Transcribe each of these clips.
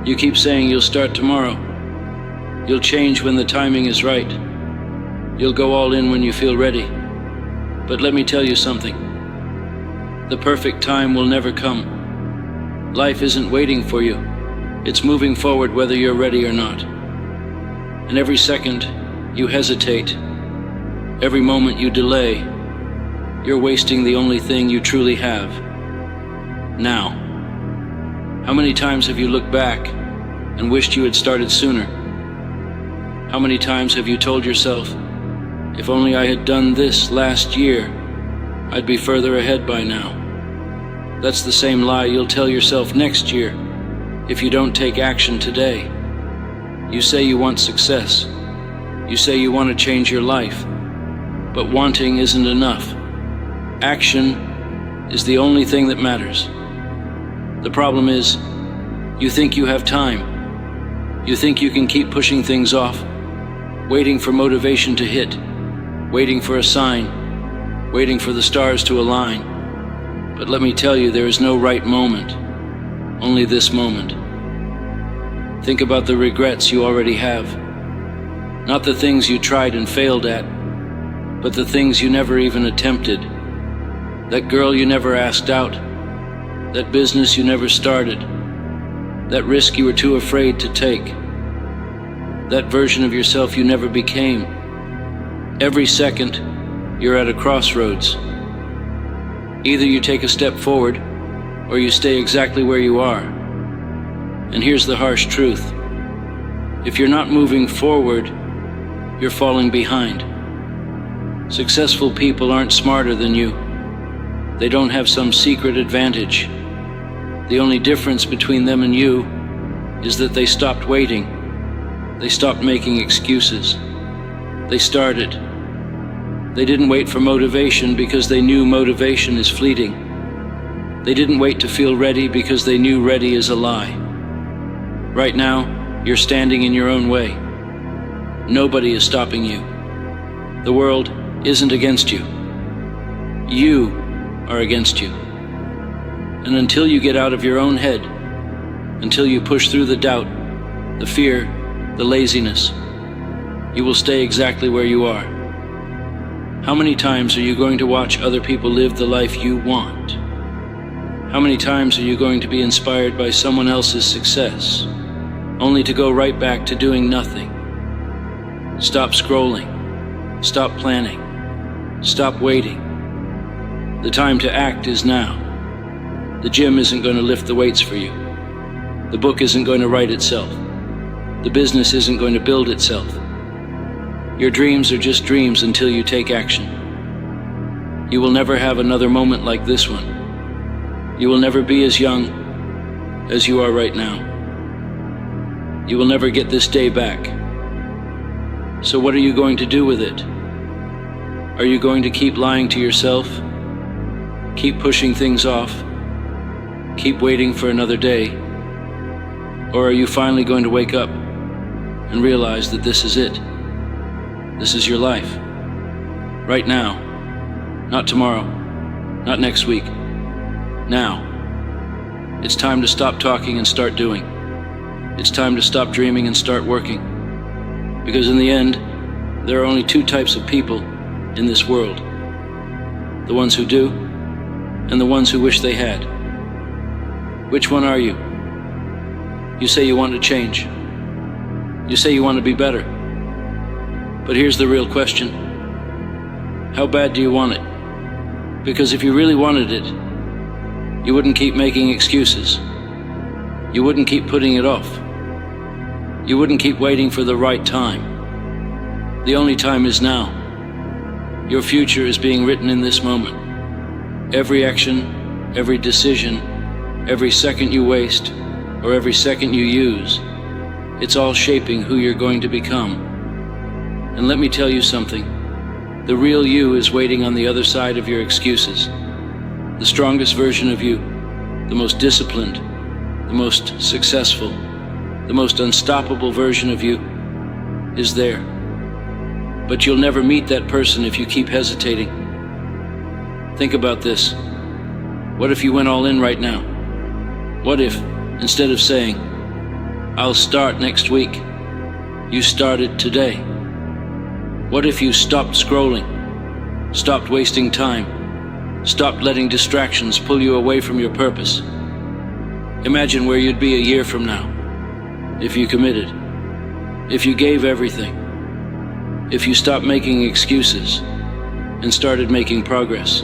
You keep saying you'll start tomorrow. You'll change when the timing is right. You'll go all in when you feel ready. But let me tell you something. The perfect time will never come. Life isn't waiting for you. It's moving forward whether you're ready or not. And every second you hesitate, every moment you delay, you're wasting the only thing you truly have. Now. How many times have you looked back and wished you had started sooner? How many times have you told yourself, if only I had done this last year, I'd be further ahead by now? That's the same lie you'll tell yourself next year if you don't take action today. You say you want success. You say you want to change your life. But wanting isn't enough. Action is the only thing that matters. The problem is, you think you have time. You think you can keep pushing things off, waiting for motivation to hit, waiting for a sign, waiting for the stars to align. But let me tell you, there is no right moment, only this moment. Think about the regrets you already have. Not the things you tried and failed at, but the things you never even attempted. That girl you never asked out, that business you never started, that risk you were too afraid to take, that version of yourself you never became. Every second, you're at a crossroads. Either you take a step forward, or you stay exactly where you are. And here's the harsh truth. If you're not moving forward, you're falling behind. Successful people aren't smarter than you. They don't have some secret advantage. The only difference between them and you is that they stopped waiting. They stopped making excuses. They started. They didn't wait for motivation because they knew motivation is fleeting. They didn't wait to feel ready because they knew ready is a lie. Right now, you're standing in your own way. Nobody is stopping you. The world isn't against you. You are against you. And until you get out of your own head, until you push through the doubt, the fear, the laziness, you will stay exactly where you are. How many times are you going to watch other people live the life you want? How many times are you going to be inspired by someone else's success, only to go right back to doing nothing? Stop scrolling. Stop planning. Stop waiting. The time to act is now. The gym isn't going to lift the weights for you. The book isn't going to write itself. The business isn't going to build itself. Your dreams are just dreams until you take action. You will never have another moment like this one. You will never be as young as you are right now. You will never get this day back. So what are you going to do with it? Are you going to keep lying to yourself? Keep pushing things off? Keep waiting for another day? Or are you finally going to wake up and realize that this is it? This is your life. Right now. Not tomorrow. Not next week. Now. It's time to stop talking and start doing. It's time to stop dreaming and start working. Because in the end, there are only two types of people in this world. The ones who do, and the ones who wish they had. Which one are you? You say you want to change. You say you want to be better. But here's the real question. How bad do you want it? Because if you really wanted it, you wouldn't keep making excuses. You wouldn't keep putting it off. You wouldn't keep waiting for the right time. The only time is now. Your future is being written in this moment. Every action, every decision, every second you waste, or every second you use, it's all shaping who you're going to become. And let me tell you something. The real you is waiting on the other side of your excuses. The strongest version of you, the most disciplined, the most successful, the most unstoppable version of you is there. But you'll never meet that person if you keep hesitating. Think about this. What if you went all in right now? What if, instead of saying, I'll start next week. You started today. What if you stopped scrolling, stopped wasting time, stopped letting distractions pull you away from your purpose? Imagine where you'd be a year from now, if you committed, if you gave everything, if you stopped making excuses and started making progress.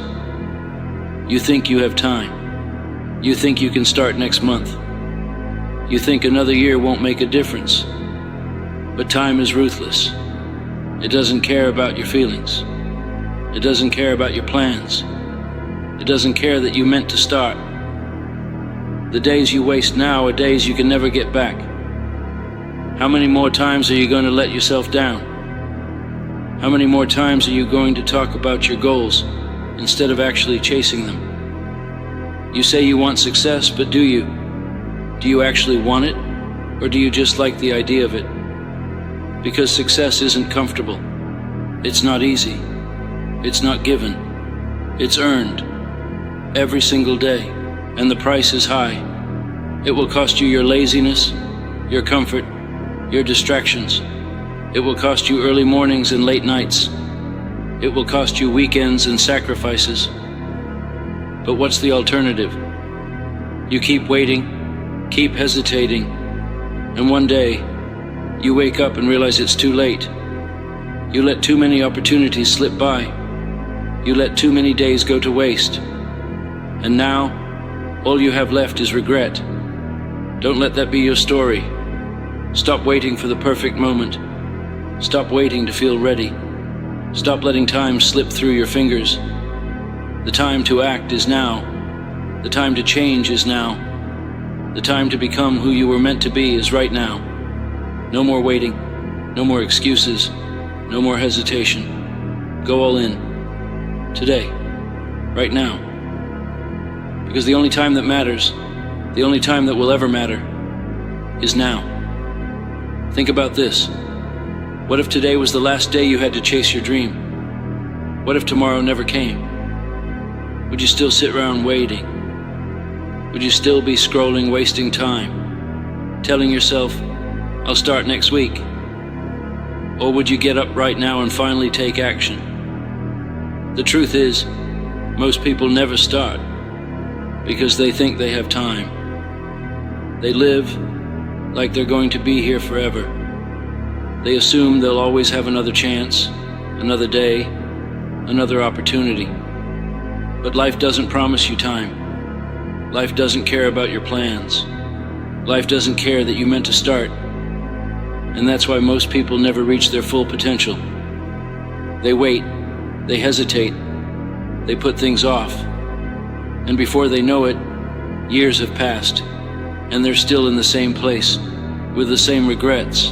You think you have time. You think you can start next month. You think another year won't make a difference. But time is ruthless. It doesn't care about your feelings. It doesn't care about your plans. It doesn't care that you meant to start. The days you waste now are days you can never get back. How many more times are you going to let yourself down? How many more times are you going to talk about your goals instead of actually chasing them? You say you want success, but do you? Do you actually want it? Or do you just like the idea of it? Because success isn't comfortable. It's not easy. It's not given. It's earned every single day, and the price is high. It will cost you your laziness, your comfort, your distractions. It will cost you early mornings and late nights. It will cost you weekends and sacrifices. But what's the alternative? You keep waiting, keep hesitating, and one day you wake up and realize it's too late. You let too many opportunities slip by. You let too many days go to waste. And now, all you have left is regret. Don't let that be your story. Stop waiting for the perfect moment. Stop waiting to feel ready. Stop letting time slip through your fingers. The time to act is now. The time to change is now. The time to become who you were meant to be is right now. No more waiting, no more excuses, no more hesitation. Go all in. Today. Right now. Because the only time that matters, the only time that will ever matter, is now. Think about this. What if today was the last day you had to chase your dream? What if tomorrow never came? Would you still sit around waiting? Would you still be scrolling, wasting time, telling yourself, I'll start next week? Or would you get up right now and finally take action? The truth is, most people never start because they think they have time. They live like they're going to be here forever. They assume they'll always have another chance, another day, another opportunity. But life doesn't promise you time. Life doesn't care about your plans. Life doesn't care that you meant to start. And that's why most people never reach their full potential. They wait, they hesitate, they put things off. And before they know it, years have passed, and they're still in the same place, with the same regrets,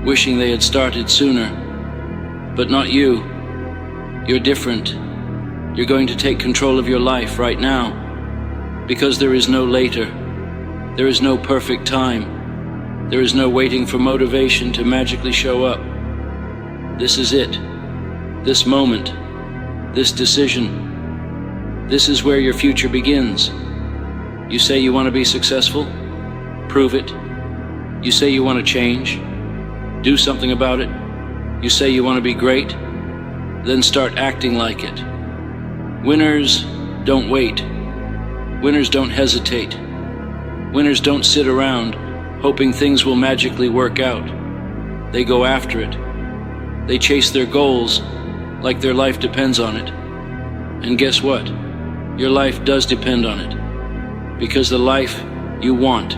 wishing they had started sooner. But not you. You're different. You're going to take control of your life right now, because there is no later. There is no perfect time. There is no waiting for motivation to magically show up. This is it. This moment. This decision. This is where your future begins. You say you want to be successful? Prove it. You say you want to change? Do something about it. You say you want to be great? Then start acting like it. Winners don't wait. Winners don't hesitate. Winners don't sit around hoping things will magically work out. They go after it. They chase their goals like their life depends on it. And guess what? Your life does depend on it. Because the life you want,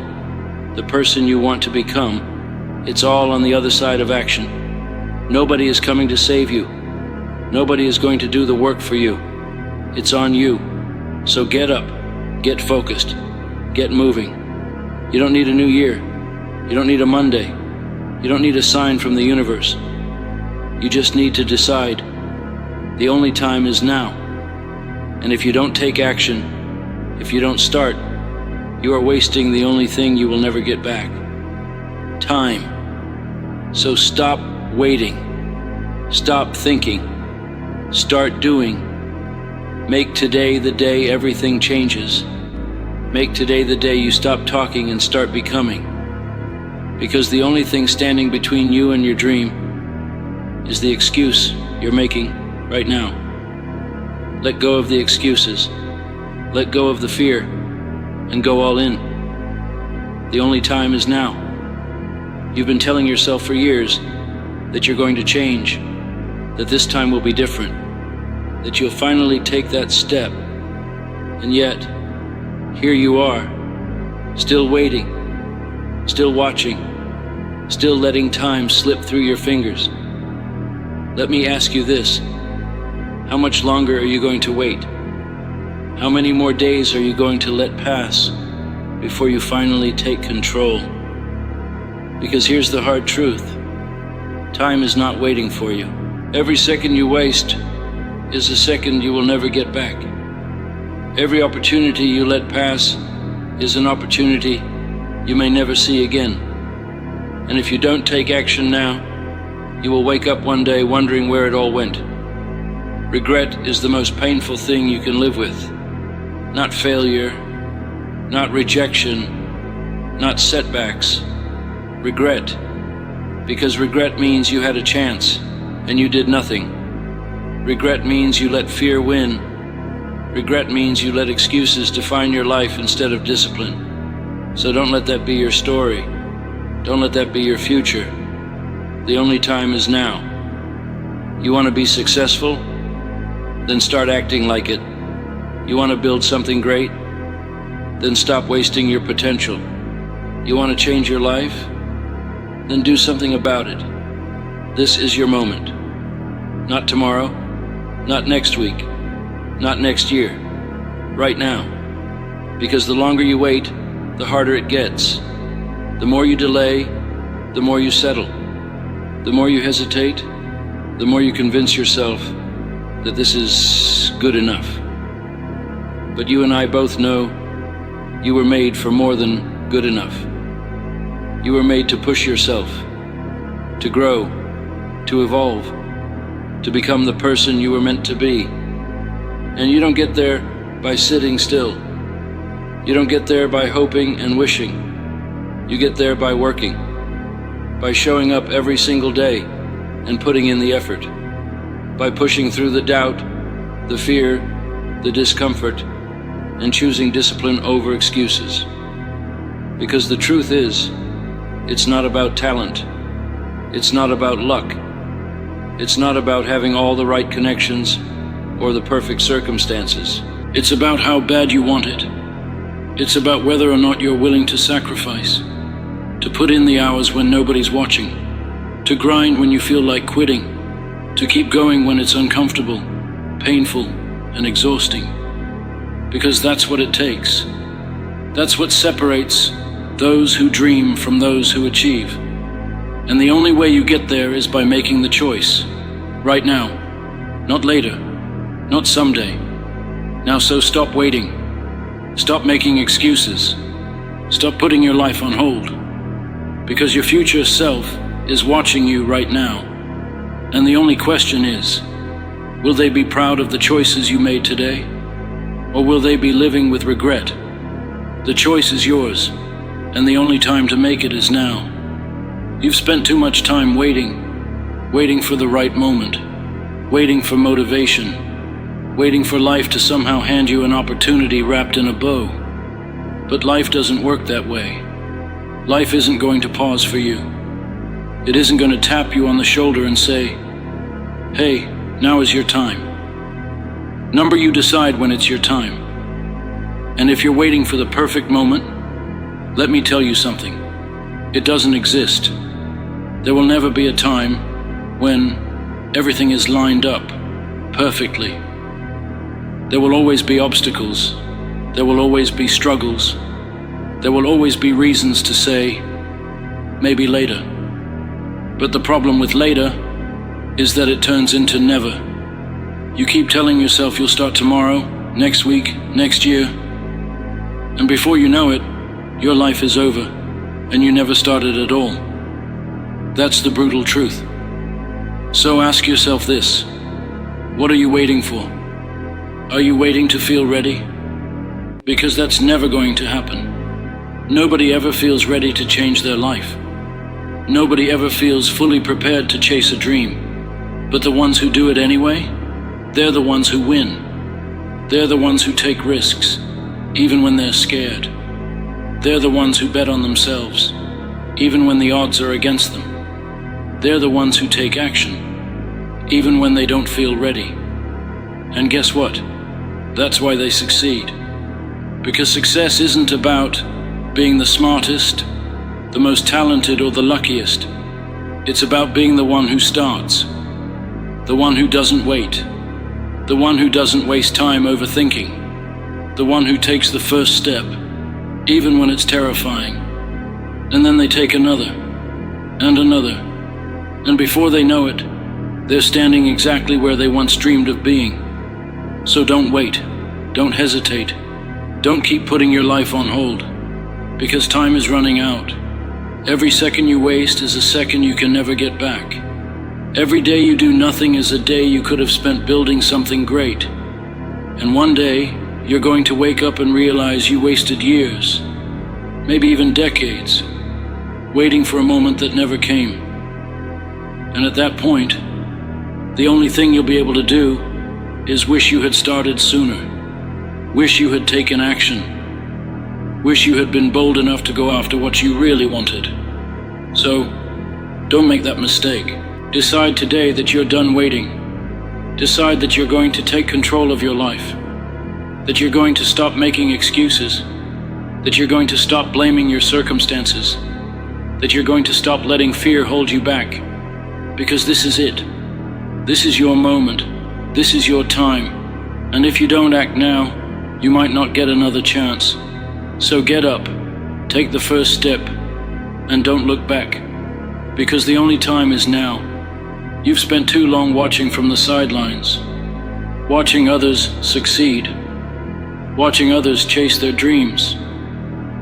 the person you want to become, it's all on the other side of action. Nobody is coming to save you. Nobody is going to do the work for you. It's on you. So get up, get focused, get moving. You don't need a new year. You don't need a Monday. You don't need a sign from the universe. You just need to decide. The only time is now. And if you don't take action, if you don't start, you are wasting the only thing you will never get back. Time. So stop waiting. Stop thinking. Start doing. Make today the day everything changes. Make today the day you stop talking and start becoming. Because the only thing standing between you and your dream is the excuse you're making right now. Let go of the excuses. Let go of the fear and go all in. The only time is now. You've been telling yourself for years that you're going to change, that this time will be different, that you'll finally take that step. And yet, here you are, still waiting, still watching, still letting time slip through your fingers. Let me ask you this: how much longer are you going to wait? How many more days are you going to let pass before you finally take control? Because here's the hard truth: time is not waiting for you. Every second you waste is a second you will never get back. Every opportunity you let pass is an opportunity you may never see again. And if you don't take action now, you will wake up one day wondering where it all went. Regret is the most painful thing you can live with. Not failure, not rejection, not setbacks. Regret. Because regret means you had a chance and you did nothing. Regret means you let fear win. Regret means you let excuses define your life instead of discipline. So don't let that be your story. Don't let that be your future. The only time is now. You want to be successful? Then start acting like it. You want to build something great? Then stop wasting your potential. You want to change your life? Then do something about it. This is your moment. Not tomorrow, not next week, not next year. Right now. Because the longer you wait, the harder it gets. The more you delay, the more you settle. The more you hesitate, the more you convince yourself that this is good enough. But you and I both know you were made for more than good enough. You were made to push yourself, to grow, to evolve, to become the person you were meant to be. And you don't get there by sitting still. You don't get there by hoping and wishing. You get there by working, by showing up every single day and putting in the effort, by pushing through the doubt, the fear, the discomfort, and choosing discipline over excuses. Because the truth is, it's not about talent. It's not about luck. It's not about having all the right connections or the perfect circumstances. It's about how bad you want it. It's about whether or not you're willing to sacrifice, to put in the hours when nobody's watching, to grind when you feel like quitting, to keep going when it's uncomfortable, painful, and exhausting. Because that's what it takes. That's what separates those who dream from those who achieve. And the only way you get there is by making the choice. Right now. Not later. Not someday. Now, so stop waiting. Stop making excuses. Stop putting your life on hold. Because your future self is watching you right now. And the only question is, will they be proud of the choices you made today? Or will they be living with regret? The choice is yours, and the only time to make it is now. You've spent too much time waiting for the right moment, waiting for motivation, waiting for life to somehow hand you an opportunity wrapped in a bow. But life doesn't work that way. Life isn't going to pause for you. It isn't going to tap you on the shoulder and say, "Hey, now is your time." Number, you decide when it's your time. And if you're waiting for the perfect moment, let me tell you something. It doesn't exist. There will never be a time when everything is lined up perfectly. There will always be obstacles. There will always be struggles. There will always be reasons to say, maybe later. But the problem with later is that it turns into never. You keep telling yourself you'll start tomorrow, next week, next year, and before you know it, your life is over, and you never started at all. That's the brutal truth. So ask yourself this: what are you waiting for? Are you waiting to feel ready? Because that's never going to happen. Nobody ever feels ready to change their life. Nobody ever feels fully prepared to chase a dream, but the ones who do it anyway, they're the ones who win. They're the ones who take risks, even when they're scared. They're the ones who bet on themselves, even when the odds are against them. They're the ones who take action, even when they don't feel ready. And guess what? That's why they succeed. Because success isn't about being the smartest, the most talented, or the luckiest. It's about being the one who starts, the one who doesn't wait, the one who doesn't waste time overthinking, the one who takes the first step, even when it's terrifying. And then they take another, and another, and before they know it, they're standing exactly where they once dreamed of being. So don't wait, don't hesitate, don't keep putting your life on hold, because time is running out. Every second you waste is a second you can never get back. Every day you do nothing is a day you could have spent building something great. And one day, you're going to wake up and realize you wasted years, maybe even decades, waiting for a moment that never came. And at that point, the only thing you'll be able to do is wish you had started sooner, wish you had taken action, wish you had been bold enough to go after what you really wanted. So, don't make that mistake. Decide today that you're done waiting. Decide that you're going to take control of your life, that you're going to stop making excuses, that you're going to stop blaming your circumstances, that you're going to stop letting fear hold you back. Because this is it. This is your moment. This is your time. And if you don't act now, you might not get another chance. So get up, take the first step, and don't look back, because the only time is now. You've spent too long watching from the sidelines, watching others succeed, watching others chase their dreams,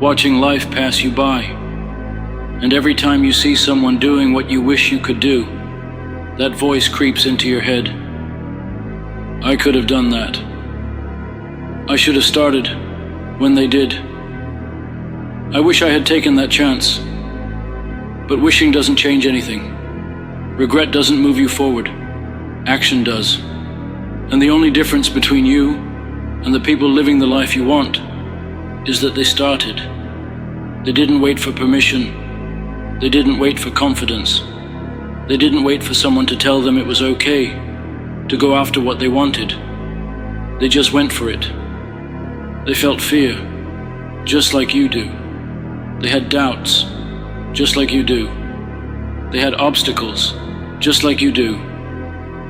watching life pass you by. And every time you see someone doing what you wish you could do, that voice creeps into your head. I could have done that. I should have started when they did. I wish I had taken that chance. But wishing doesn't change anything. Regret doesn't move you forward. Action does. And the only difference between you and the people living the life you want is that they started. They didn't wait for permission. They didn't wait for confidence. They didn't wait for someone to tell them it was okay to go after what they wanted. They just went for it. They felt fear, just like you do. They had doubts, just like you do. They had obstacles, just like you do.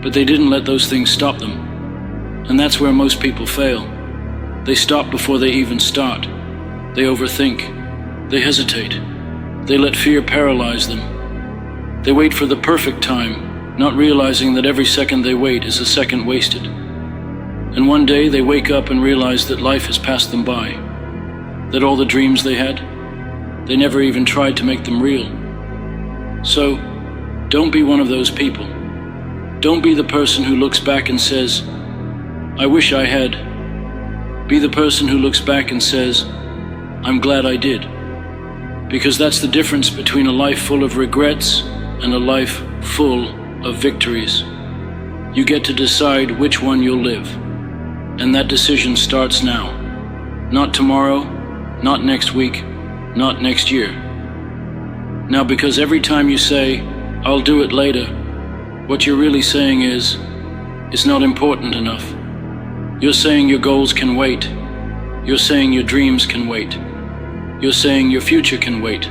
But they didn't let those things stop them. And that's where most people fail. They stop before they even start. They overthink. They hesitate. They let fear paralyze them. They wait for the perfect time, not realizing that every second they wait is a second wasted. And one day they wake up and realize that life has passed them by, that all the dreams they had, they never even tried to make them real. So, don't be one of those people. Don't be the person who looks back and says, I wish I had. Be the person who looks back and says, I'm glad I did. Because that's the difference between a life full of regrets and a life full of victories. You get to decide which one you'll live. And that decision starts now. Not tomorrow, not next week, not next year. Now, because every time you say, I'll do it later, what you're really saying is, it's not important enough. You're saying your goals can wait. You're saying your dreams can wait. You're saying your future can wait.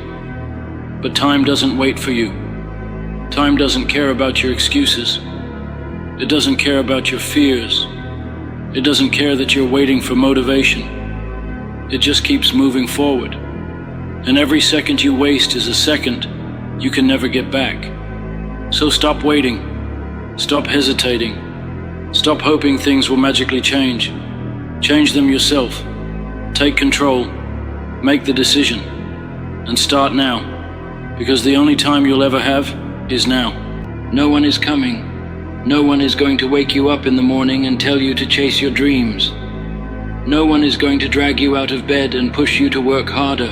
But time doesn't wait for you. Time doesn't care about your excuses. It doesn't care about your fears. It doesn't care that you're waiting for motivation. It just keeps moving forward. And every second you waste is a second you can never get back. So stop waiting. Stop hesitating. Stop hoping things will magically change. Change them yourself. Take control. Make the decision. And start now. Because the only time you'll ever have is now. No one is coming. No one is going to wake you up in the morning and tell you to chase your dreams. No one is going to drag you out of bed and push you to work harder.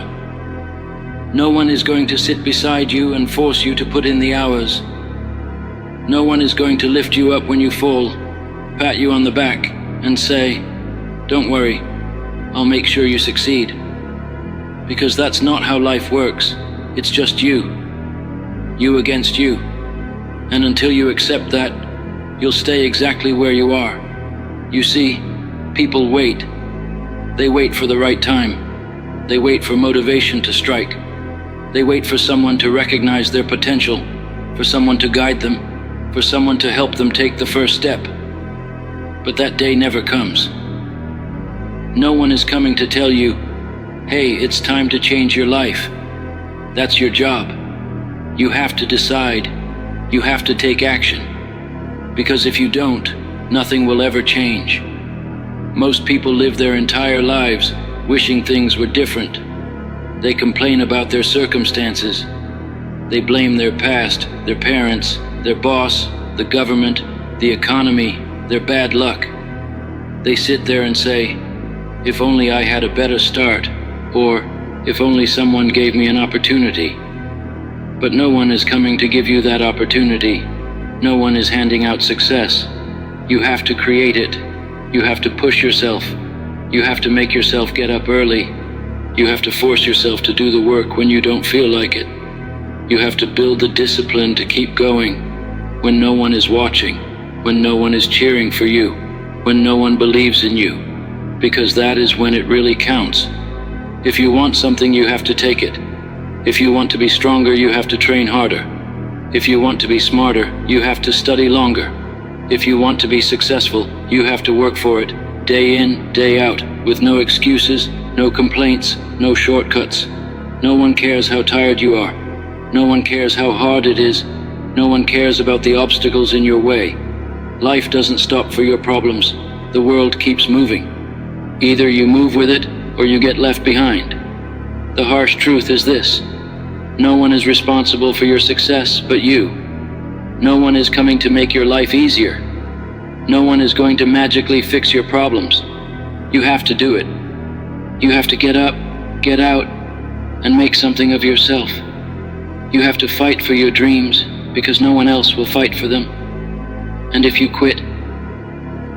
No one is going to sit beside you and force you to put in the hours. No one is going to lift you up when you fall, pat you on the back, and say, "Don't worry, I'll make sure you succeed." Because that's not how life works. It's just you. You against you. And until you accept that, you'll stay exactly where you are. You see, people wait. They wait for the right time. They wait for motivation to strike. They wait for someone to recognize their potential, for someone to guide them, for someone to help them take the first step. But that day never comes. No one is coming to tell you, "Hey, it's time to change your life." That's your job. You have to decide. You have to take action. Because if you don't, nothing will ever change. Most people live their entire lives wishing things were different. They complain about their circumstances. They blame their past, their parents, their boss, the government, the economy, their bad luck. They sit there and say, "If only I had a better start," or "If only someone gave me an opportunity." But no one is coming to give you that opportunity. No one is handing out success. You have to create it. You have to push yourself. You have to make yourself get up early. You have to force yourself to do the work when you don't feel like it. You have to build the discipline to keep going when no one is watching, when no one is cheering for you, when no one believes in you, because that is when it really counts. If you want something, you have to take it. If you want to be stronger, you have to train harder. If you want to be smarter, you have to study longer. If you want to be successful, you have to work for it, day in, day out, with no excuses, no complaints, no shortcuts. No one cares how tired you are. No one cares how hard it is. No one cares about the obstacles in your way. Life doesn't stop for your problems. The world keeps moving. Either you move with it, or you get left behind. The harsh truth is this: no one is responsible for your success but you. No one is coming to make your life easier. No one is going to magically fix your problems. You have to do it. You have to get up, get out, and make something of yourself. You have to fight for your dreams because no one else will fight for them. And if you quit,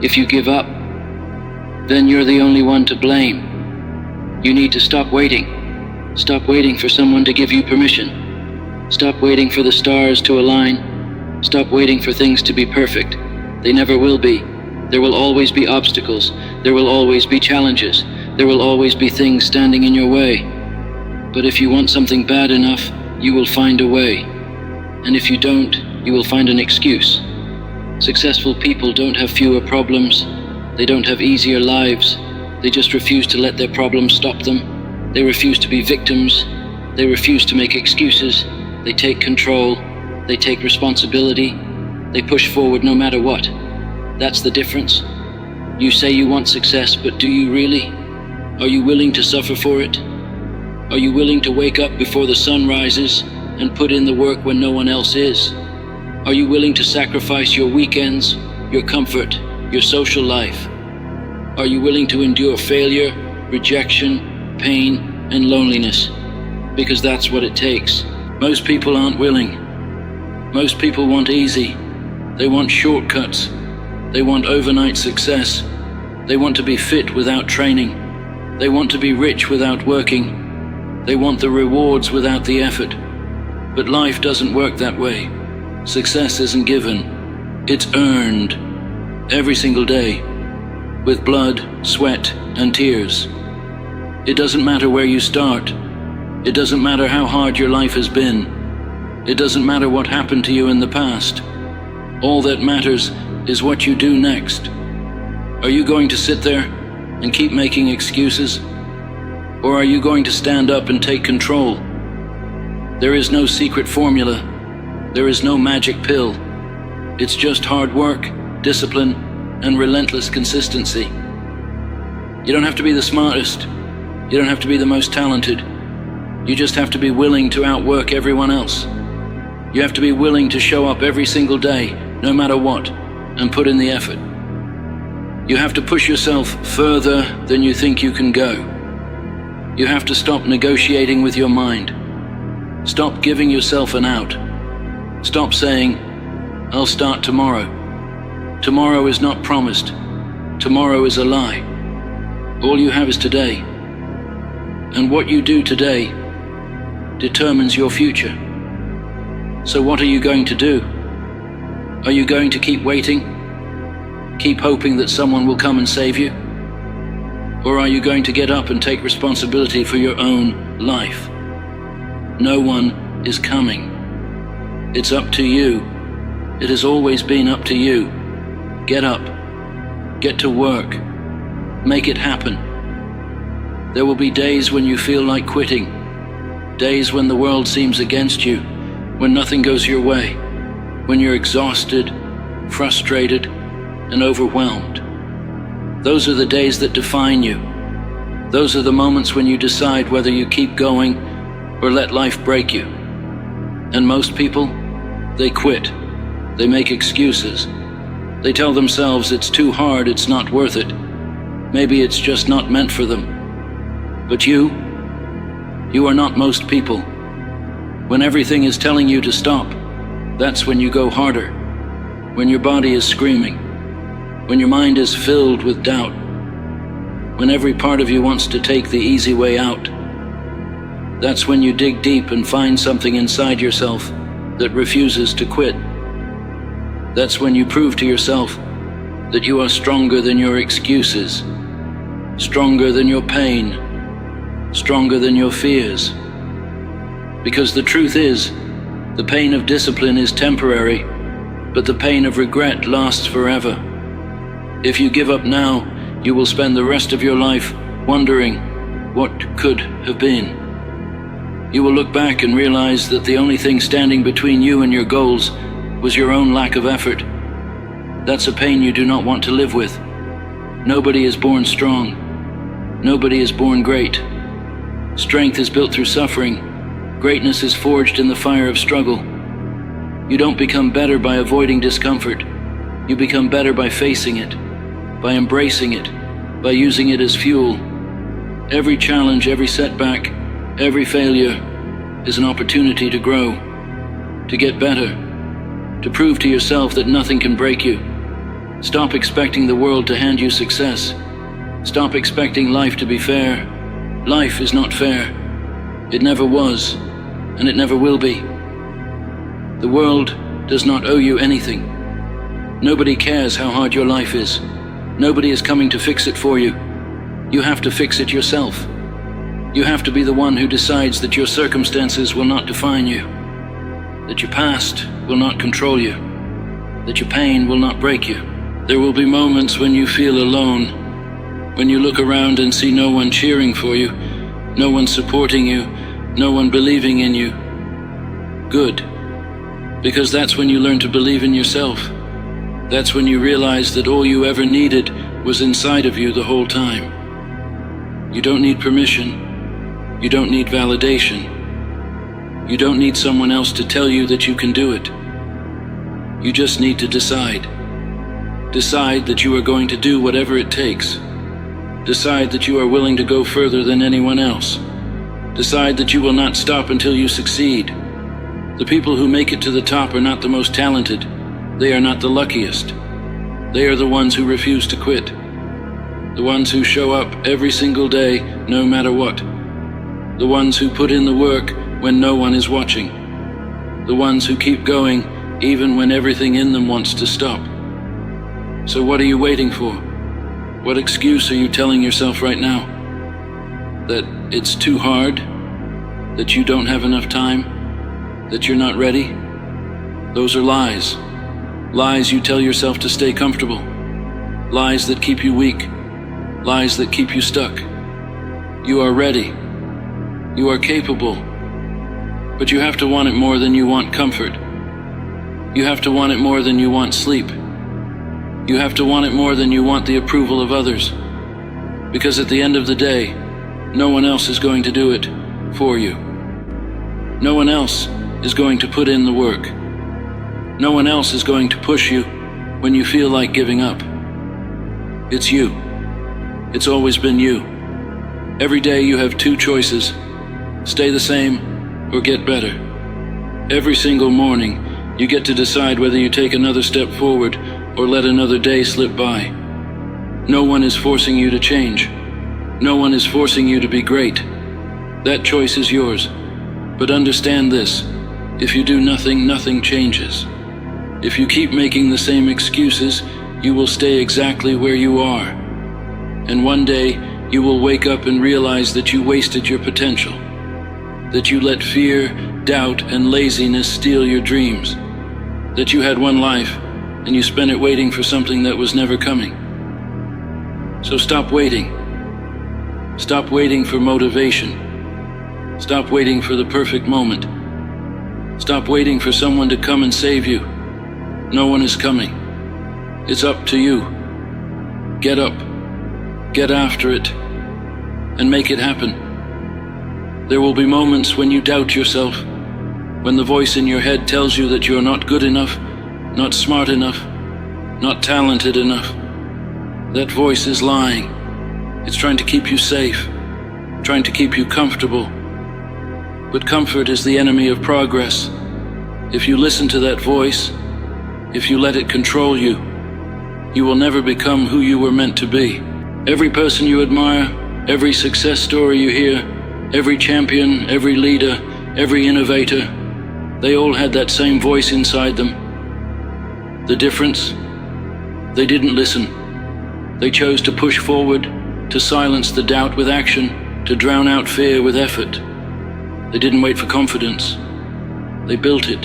if you give up, then you're the only one to blame. You need to stop waiting. Stop waiting for someone to give you permission. Stop waiting for the stars to align. Stop waiting for things to be perfect. They never will be. There will always be obstacles. There will always be challenges. There will always be things standing in your way. But if you want something bad enough, you will find a way. And if you don't, you will find an excuse. Successful people don't have fewer problems. They don't have easier lives. They just refuse to let their problems stop them. They refuse to be victims. They refuse to make excuses. They take control. They take responsibility. They push forward no matter what. That's the difference. You say you want success, but do you really? Are you willing to suffer for it? Are you willing to wake up before the sun rises and put in the work when no one else is? Are you willing to sacrifice your weekends, your comfort, your social life? Are you willing to endure failure, rejection, pain, and loneliness? Because that's what it takes. Most people aren't willing. Most people want easy. They want shortcuts. They want overnight success. They want to be fit without training. They want to be rich without working. They want the rewards without the effort. But life doesn't work that way. Success isn't given. It's earned. Every single day. With blood, sweat, and tears. It doesn't matter where you start. It doesn't matter how hard your life has been. It doesn't matter what happened to you in the past. All that matters is what you do next. Are you going to sit there and keep making excuses? Or are you going to stand up and take control? There is no secret formula. There is no magic pill. It's just hard work, discipline, and relentless consistency. You don't have to be the smartest. You don't have to be the most talented. You just have to be willing to outwork everyone else. You have to be willing to show up every single day, no matter what, and put in the effort. You have to push yourself further than you think you can go. You have to stop negotiating with your mind. Stop giving yourself an out. Stop saying, "I'll start tomorrow." Tomorrow is not promised. Tomorrow is a lie. All you have is today. And what you do today determines your future. So what are you going to do? Are you going to keep waiting? Keep hoping that someone will come and save you? Or are you going to get up and take responsibility for your own life? No one is coming. It's up to you. It has always been up to you. Get up. Get to work. Make it happen. There will be days when you feel like quitting. Days when the world seems against you, when nothing goes your way, when you're exhausted, frustrated, and overwhelmed. Those are the days that define you. Those are the moments when you decide whether you keep going or let life break you. And most people, they quit. They make excuses. They tell themselves it's too hard, it's not worth it. Maybe it's just not meant for them. But you are not most people. When everything is telling you to stop, that's when you go harder. When your body is screaming. When your mind is filled with doubt. When every part of you wants to take the easy way out. That's when you dig deep and find something inside yourself that refuses to quit. That's when you prove to yourself that you are stronger than your excuses, stronger than your pain, stronger than your fears. Because the truth is, the pain of discipline is temporary, but the pain of regret lasts forever. If you give up now, you will spend the rest of your life wondering what could have been. You will look back and realize that the only thing standing between you and your goals was your own lack of effort. That's a pain you do not want to live with. Nobody is born strong. Nobody is born great. Strength is built through suffering. Greatness is forged in the fire of struggle. You don't become better by avoiding discomfort. You become better by facing it, by embracing it, by using it as fuel. Every challenge, every setback, every failure is an opportunity to grow, to get better, to prove to yourself that nothing can break you. Stop expecting the world to hand you success. Stop expecting life to be fair. Life is not fair. It never was, and it never will be. The world does not owe you anything. Nobody cares how hard your life is. Nobody is coming to fix it for you. You have to fix it yourself. You have to be the one who decides that your circumstances will not define you, that your past will not control you, that your pain will not break you. There will be moments when you feel alone, when you look around and see no one cheering for you, no one supporting you, no one believing in you. Good, because that's when you learn to believe in yourself. That's when you realize that all you ever needed was inside of you the whole time. You don't need permission. You don't need validation. You don't need someone else to tell you that you can do it. You just need to decide. Decide that you are going to do whatever it takes. Decide that you are willing to go further than anyone else. Decide that you will not stop until you succeed. The people who make it to the top are not the most talented. They are not the luckiest. They are the ones who refuse to quit. The ones who show up every single day, no matter what. The ones who put in the work when no one is watching. The ones who keep going even when everything in them wants to stop. So what are you waiting for? What excuse are you telling yourself right now? That it's too hard? That you don't have enough time? That you're not ready? Those are lies. Lies you tell yourself to stay comfortable. Lies that keep you weak. Lies that keep you stuck. You are ready. You are capable. But you have to want it more than you want comfort. You have to want it more than you want sleep. You have to want it more than you want the approval of others. Because at the end of the day, no one else is going to do it for you. No one else is going to put in the work. No one else is going to push you when you feel like giving up. It's you. It's always been you. Every day you have two choices: stay the same or get better. Every single morning, you get to decide whether you take another step forward or let another day slip by. No one is forcing you to change. No one is forcing you to be great. That choice is yours. But understand this: if you do nothing, nothing changes. If you keep making the same excuses, you will stay exactly where you are. And one day, you will wake up and realize that you wasted your potential, that you let fear, doubt, and laziness steal your dreams, that you had one life and you spent it waiting for something that was never coming. So stop waiting. Stop waiting for motivation. Stop waiting for the perfect moment. Stop waiting for someone to come and save you. No one is coming. It's up to you. Get up, get after it, and make it happen. There will be moments when you doubt yourself, when the voice in your head tells you that you're not good enough, not smart enough, not talented enough. That voice is lying. It's trying to keep you safe, trying to keep you comfortable. But comfort is the enemy of progress. If you listen to that voice, if you let it control you, you will never become who you were meant to be. Every person you admire, every success story you hear, every champion, every leader, every innovator, they all had that same voice inside them. The difference? They didn't listen. They chose to push forward, to silence the doubt with action, to drown out fear with effort. They didn't wait for confidence. They built it.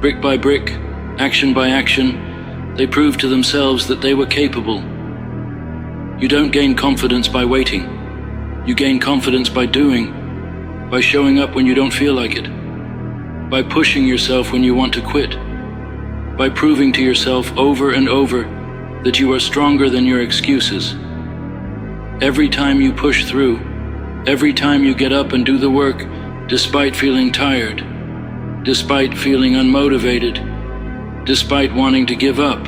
Brick by brick, action by action, they proved to themselves that they were capable. You don't gain confidence by waiting. You gain confidence by doing, by showing up when you don't feel like it, by pushing yourself when you want to quit, by proving to yourself over and over that you are stronger than your excuses. Every time you push through, every time you get up and do the work, despite feeling tired, despite feeling unmotivated, despite wanting to give up,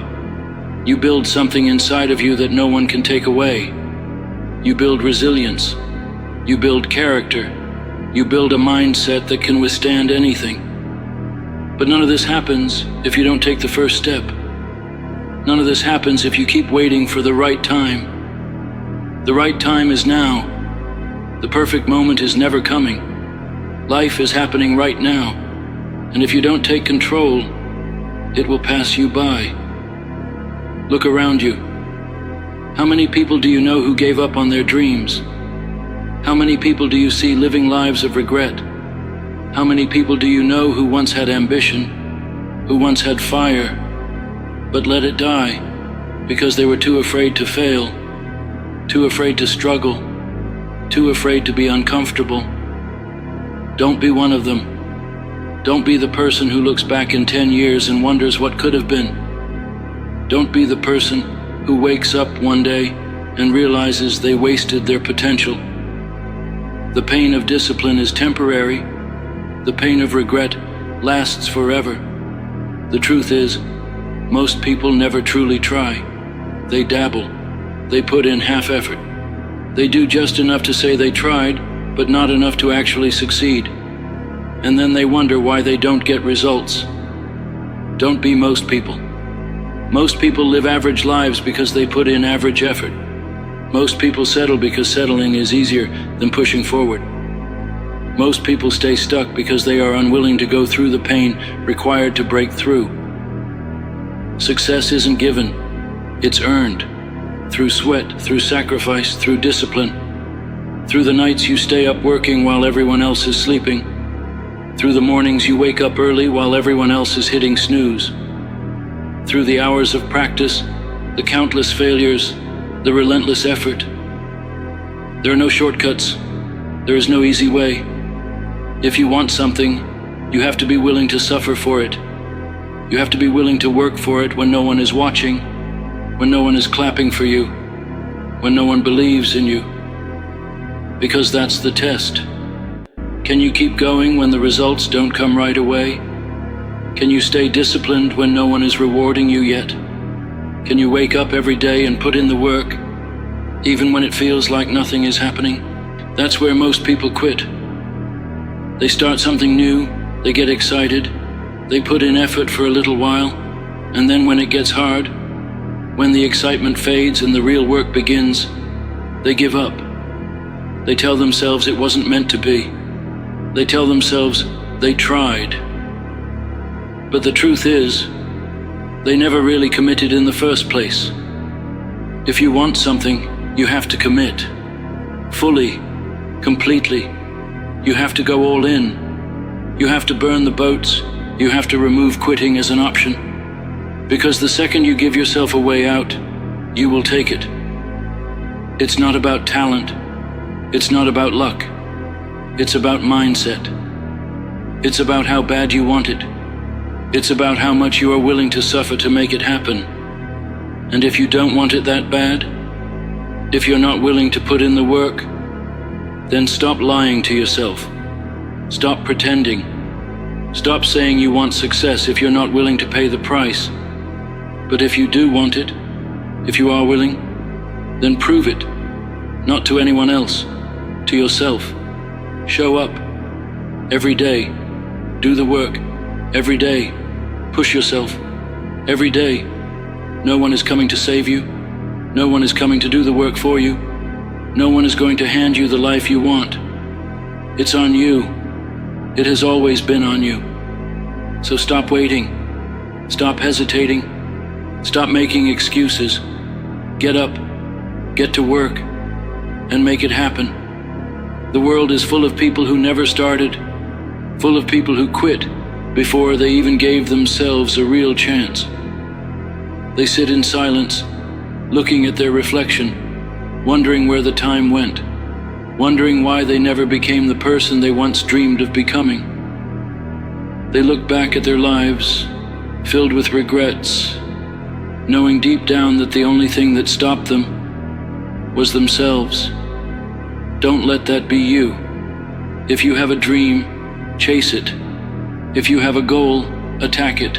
you build something inside of you that no one can take away. You build resilience. You build character. You build a mindset that can withstand anything. But none of this happens if you don't take the first step. None of this happens if you keep waiting for the right time. The right time is now. The perfect moment is never coming. Life is happening right now. And if you don't take control, it will pass you by. Look around you. How many people do you know who gave up on their dreams? How many people do you see living lives of regret? How many people do you know who once had ambition, who once had fire, but let it die because they were too afraid to fail, too afraid to struggle, too afraid to be uncomfortable? Don't be one of them. Don't be the person who looks back in 10 years and wonders what could have been. Don't be the person who wakes up one day and realizes they wasted their potential. The pain of discipline is temporary. The pain of regret lasts forever. The truth is, most people never truly try. They dabble. They put in half effort. They do just enough to say they tried, but not enough to actually succeed. And then they wonder why they don't get results. Don't be most people. Most people live average lives because they put in average effort. Most people settle because settling is easier than pushing forward. Most people stay stuck because they are unwilling to go through the pain required to break through. Success isn't given, it's earned. Through sweat, through sacrifice, through discipline. Through the nights you stay up working while everyone else is sleeping. Through the mornings you wake up early while everyone else is hitting snooze. Through the hours of practice, the countless failures, the relentless effort. There are no shortcuts. There is no easy way. If you want something, you have to be willing to suffer for it. You have to be willing to work for it when no one is watching, when no one is clapping for you, when no one believes in you. Because that's the test. Can you keep going when the results don't come right away? Can you stay disciplined when no one is rewarding you yet? Can you wake up every day and put in the work, even when it feels like nothing is happening? That's where most people quit. They start something new, they get excited, they put in effort for a little while, and then when it gets hard, when the excitement fades and the real work begins, they give up. They tell themselves it wasn't meant to be. They tell themselves they tried. But the truth is, they never really committed in the first place. If you want something, you have to commit. Fully, completely. You have to go all in. You have to burn the boats. You have to remove quitting as an option. Because the second you give yourself a way out, you will take it. It's not about talent. It's not about luck. It's about mindset. It's about how bad you want it. It's about how much you are willing to suffer to make it happen. And if you don't want it that bad, if you're not willing to put in the work, then stop lying to yourself. Stop pretending. Stop saying you want success if you're not willing to pay the price. But if you do want it, if you are willing, then prove it. Not to anyone else, to yourself. Show up. Every day. Do the work. Every day. Push yourself. Every day. No one is coming to save you. No one is coming to do the work for you. No one is going to hand you the life you want. It's on you. It has always been on you. So stop waiting. Stop hesitating. Stop making excuses. Get up. Get to work. And make it happen. The world is full of people who never started. Full of people who quit before they even gave themselves a real chance. They sit in silence, looking at their reflection, wondering where the time went, wondering why they never became the person they once dreamed of becoming. They look back at their lives, filled with regrets, knowing deep down that the only thing that stopped them was themselves. Don't let that be you. If you have a dream, chase it. If you have a goal, attack it.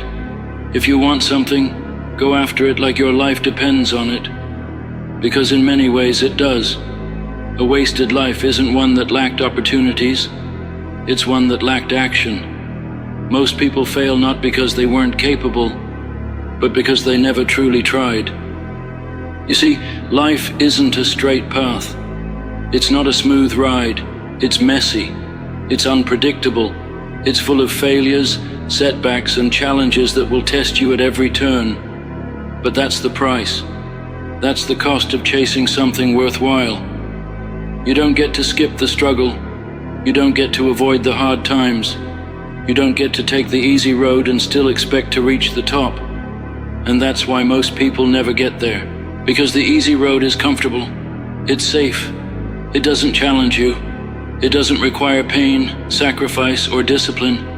If you want something, go after it like your life depends on it. Because in many ways it does. A wasted life isn't one that lacked opportunities. It's one that lacked action. Most people fail not because they weren't capable, but because they never truly tried. You see, life isn't a straight path. It's not a smooth ride. It's messy. It's unpredictable. It's full of failures, setbacks, and challenges that will test you at every turn. But that's the price. That's the cost of chasing something worthwhile. You don't get to skip the struggle. You don't get to avoid the hard times. You don't get to take the easy road and still expect to reach the top. And that's why most people never get there. Because the easy road is comfortable. It's safe. It doesn't challenge you. It doesn't require pain, sacrifice, or discipline.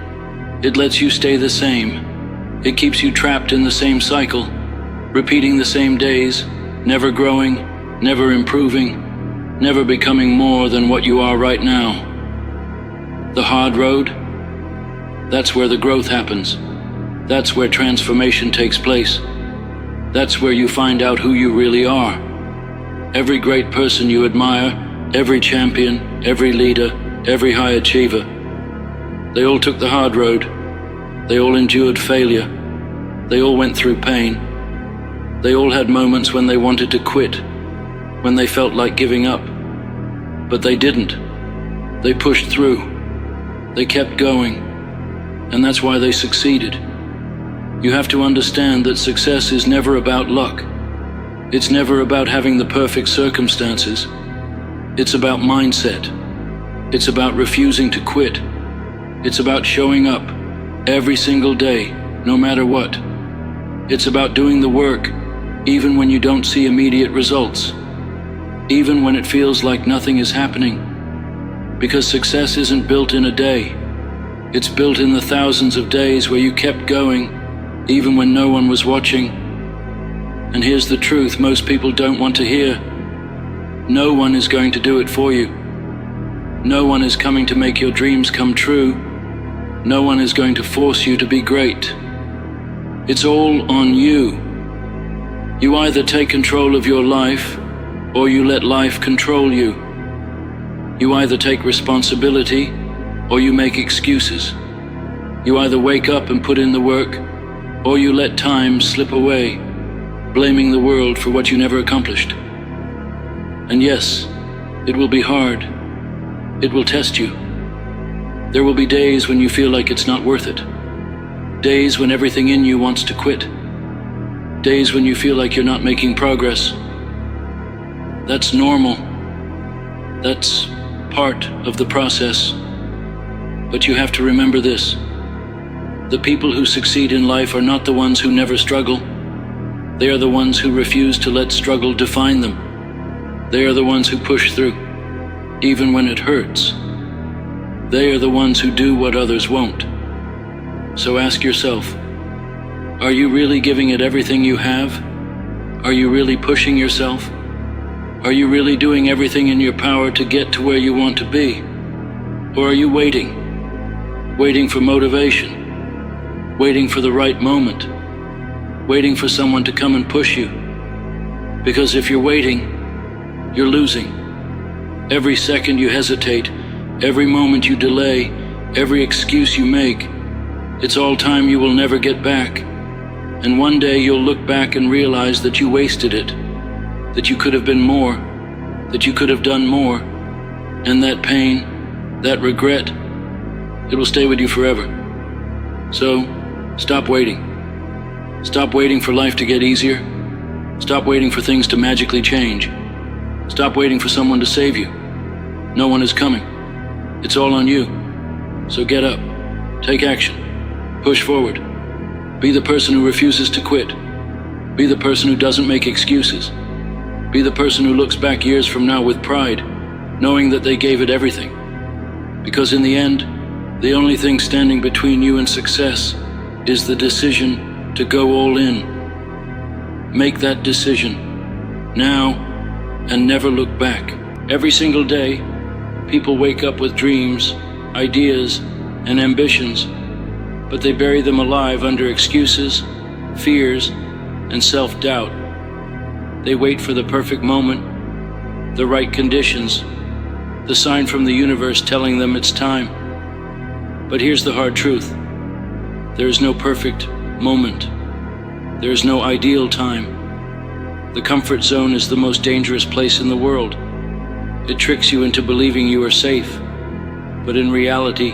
It lets you stay the same. It keeps you trapped in the same cycle, repeating the same days, never growing, never improving, never becoming more than what you are right now. The hard road, that's where the growth happens. That's where transformation takes place. That's where you find out who you really are. Every great person you admire, every champion, every leader, every high achiever, they all took the hard road. They all endured failure. They all went through pain. They all had moments when they wanted to quit, when they felt like giving up. But they didn't. They pushed through. They kept going. And that's why they succeeded. You have to understand that success is never about luck. It's never about having the perfect circumstances. It's about mindset. It's about refusing to quit. It's about showing up every single day, no matter what. It's about doing the work, even when you don't see immediate results, even when it feels like nothing is happening. Because success isn't built in a day. It's built in the thousands of days where you kept going, even when no one was watching. And here's the truth most people don't want to hear. No one is going to do it for you. No one is coming to make your dreams come true. No one is going to force you to be great. It's all on you. You either take control of your life, or you let life control you. You either take responsibility, or you make excuses. You either wake up and put in the work, or you let time slip away, blaming the world for what you never accomplished. And yes, it will be hard. It will test you. There will be days when you feel like it's not worth it. Days when everything in you wants to quit. Days when you feel like you're not making progress. That's normal. That's part of the process. But you have to remember this. The people who succeed in life are not the ones who never struggle. They are the ones who refuse to let struggle define them. They are the ones who push through, even when it hurts. They are the ones who do what others won't. So ask yourself, are you really giving it everything you have? Are you really pushing yourself? Are you really doing everything in your power to get to where you want to be? Or are you waiting? Waiting for motivation? Waiting for the right moment? Waiting for someone to come and push you? Because if you're waiting, you're losing. Every second you hesitate, every moment you delay, every excuse you make, it's all time you will never get back. And one day you'll look back and realize that you wasted it, that you could have been more, that you could have done more, and that pain, that regret, it will stay with you forever. So, stop waiting. Stop waiting for life to get easier. Stop waiting for things to magically change. Stop waiting for someone to save you. No one is coming. It's all on you. So get up. Take action. Push forward. Be the person who refuses to quit. Be the person who doesn't make excuses. Be the person who looks back years from now with pride, knowing that they gave it everything. Because in the end, the only thing standing between you and success is the decision to go all in. Make that decision now and never look back. Every single day, people wake up with dreams, ideas, and ambitions, but they bury them alive under excuses, fears, and self-doubt. They wait for the perfect moment, the right conditions, the sign from the universe telling them it's time. But here's the hard truth. There is no perfect moment. There is no ideal time. The comfort zone is the most dangerous place in the world. It tricks you into believing you are safe, but in reality,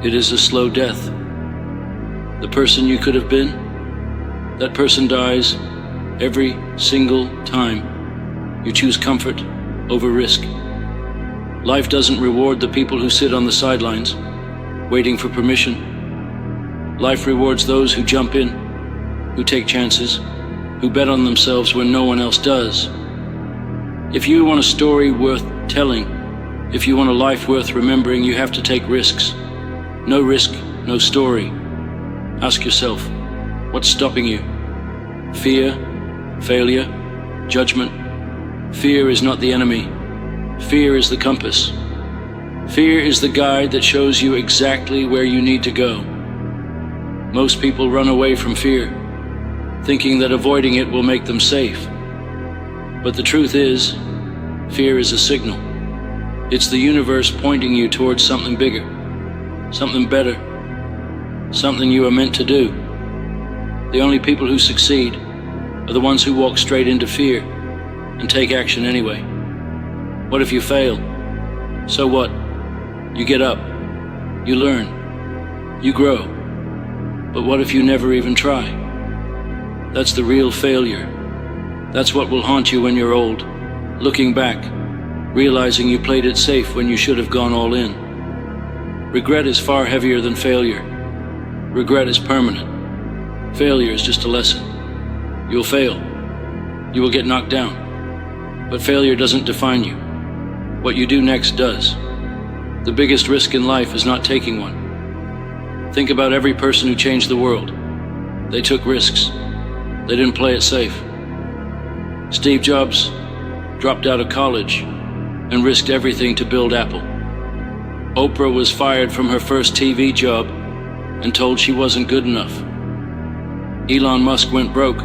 it is a slow death. The person you could have been, that person dies every single time you choose comfort over risk. Life doesn't reward the people who sit on the sidelines, waiting for permission. Life rewards those who jump in, who take chances, who bet on themselves when no one else does. If you want a story worth telling, if you want a life worth remembering, you have to take risks. No risk, no story. Ask yourself, what's stopping you? Fear, failure, judgment. Fear is not the enemy. Fear is the compass. Fear is the guide that shows you exactly where you need to go. Most people run away from fear, thinking that avoiding it will make them safe. But the truth is, fear is a signal. It's the universe pointing you towards something bigger, something better, something you are meant to do. The only people who succeed are the ones who walk straight into fear and take action anyway. What if you fail? So what? You get up, you learn, you grow. But what if you never even try? That's the real failure. That's what will haunt you when you're old, looking back, realizing you played it safe when you should have gone all in. Regret is far heavier than failure. Regret is permanent. Failure is just a lesson. You'll fail. You will get knocked down. But failure doesn't define you. What you do next does. The biggest risk in life is not taking one. Think about every person who changed the world. They took risks. They didn't play it safe. Steve Jobs dropped out of college and risked everything to build Apple. Oprah was fired from her first TV job and told she wasn't good enough. Elon Musk went broke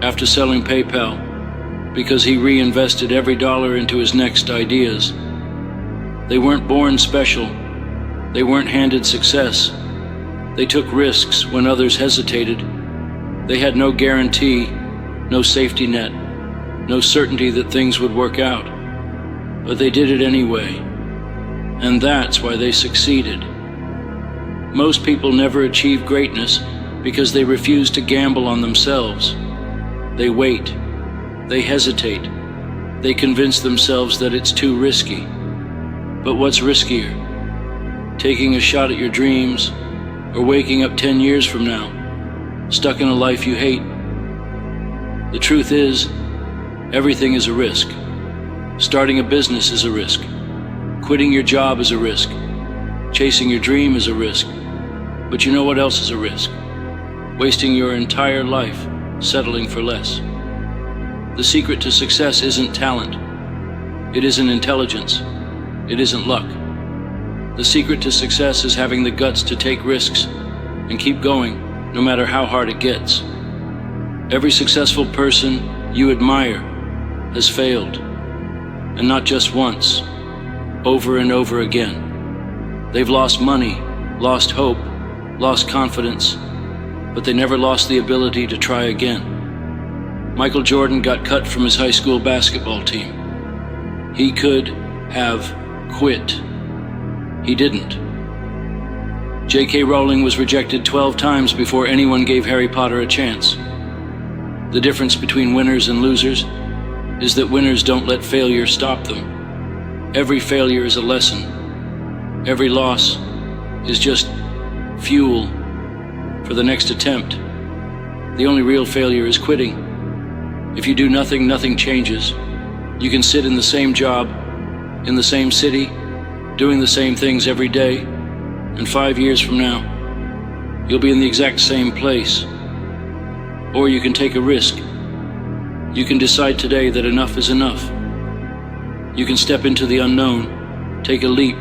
after selling PayPal because he reinvested every dollar into his next ideas. They weren't born special. They weren't handed success. They took risks when others hesitated. They had no guarantee, no safety net, no certainty that things would work out. But they did it anyway. And that's why they succeeded. Most people never achieve greatness because they refuse to gamble on themselves. They wait. They hesitate. They convince themselves that it's too risky. But what's riskier? Taking a shot at your dreams, or waking up 10 years from now, stuck in a life you hate? The truth is, everything is a risk. Starting a business is a risk. Quitting your job is a risk. Chasing your dream is a risk. But you know what else is a risk? Wasting your entire life settling for less. The secret to success isn't talent. It isn't intelligence. It isn't luck. The secret to success is having the guts to take risks and keep going no matter how hard it gets. Every successful person you admire has failed, and not just once, over and over again. They've lost money, lost hope, lost confidence, but they never lost the ability to try again. Michael Jordan got cut from his high school basketball team. He could have quit. He didn't. J.K. Rowling was rejected 12 times before anyone gave Harry Potter a chance. The difference between winners and losers is that winners don't let failure stop them. Every failure is a lesson. Every loss is just fuel for the next attempt. The only real failure is quitting. If you do nothing, nothing changes. You can sit in the same job, in the same city, doing the same things every day, and 5 years from now, you'll be in the exact same place. Or you can take a risk. You can decide today that enough is enough. You can step into the unknown, take a leap,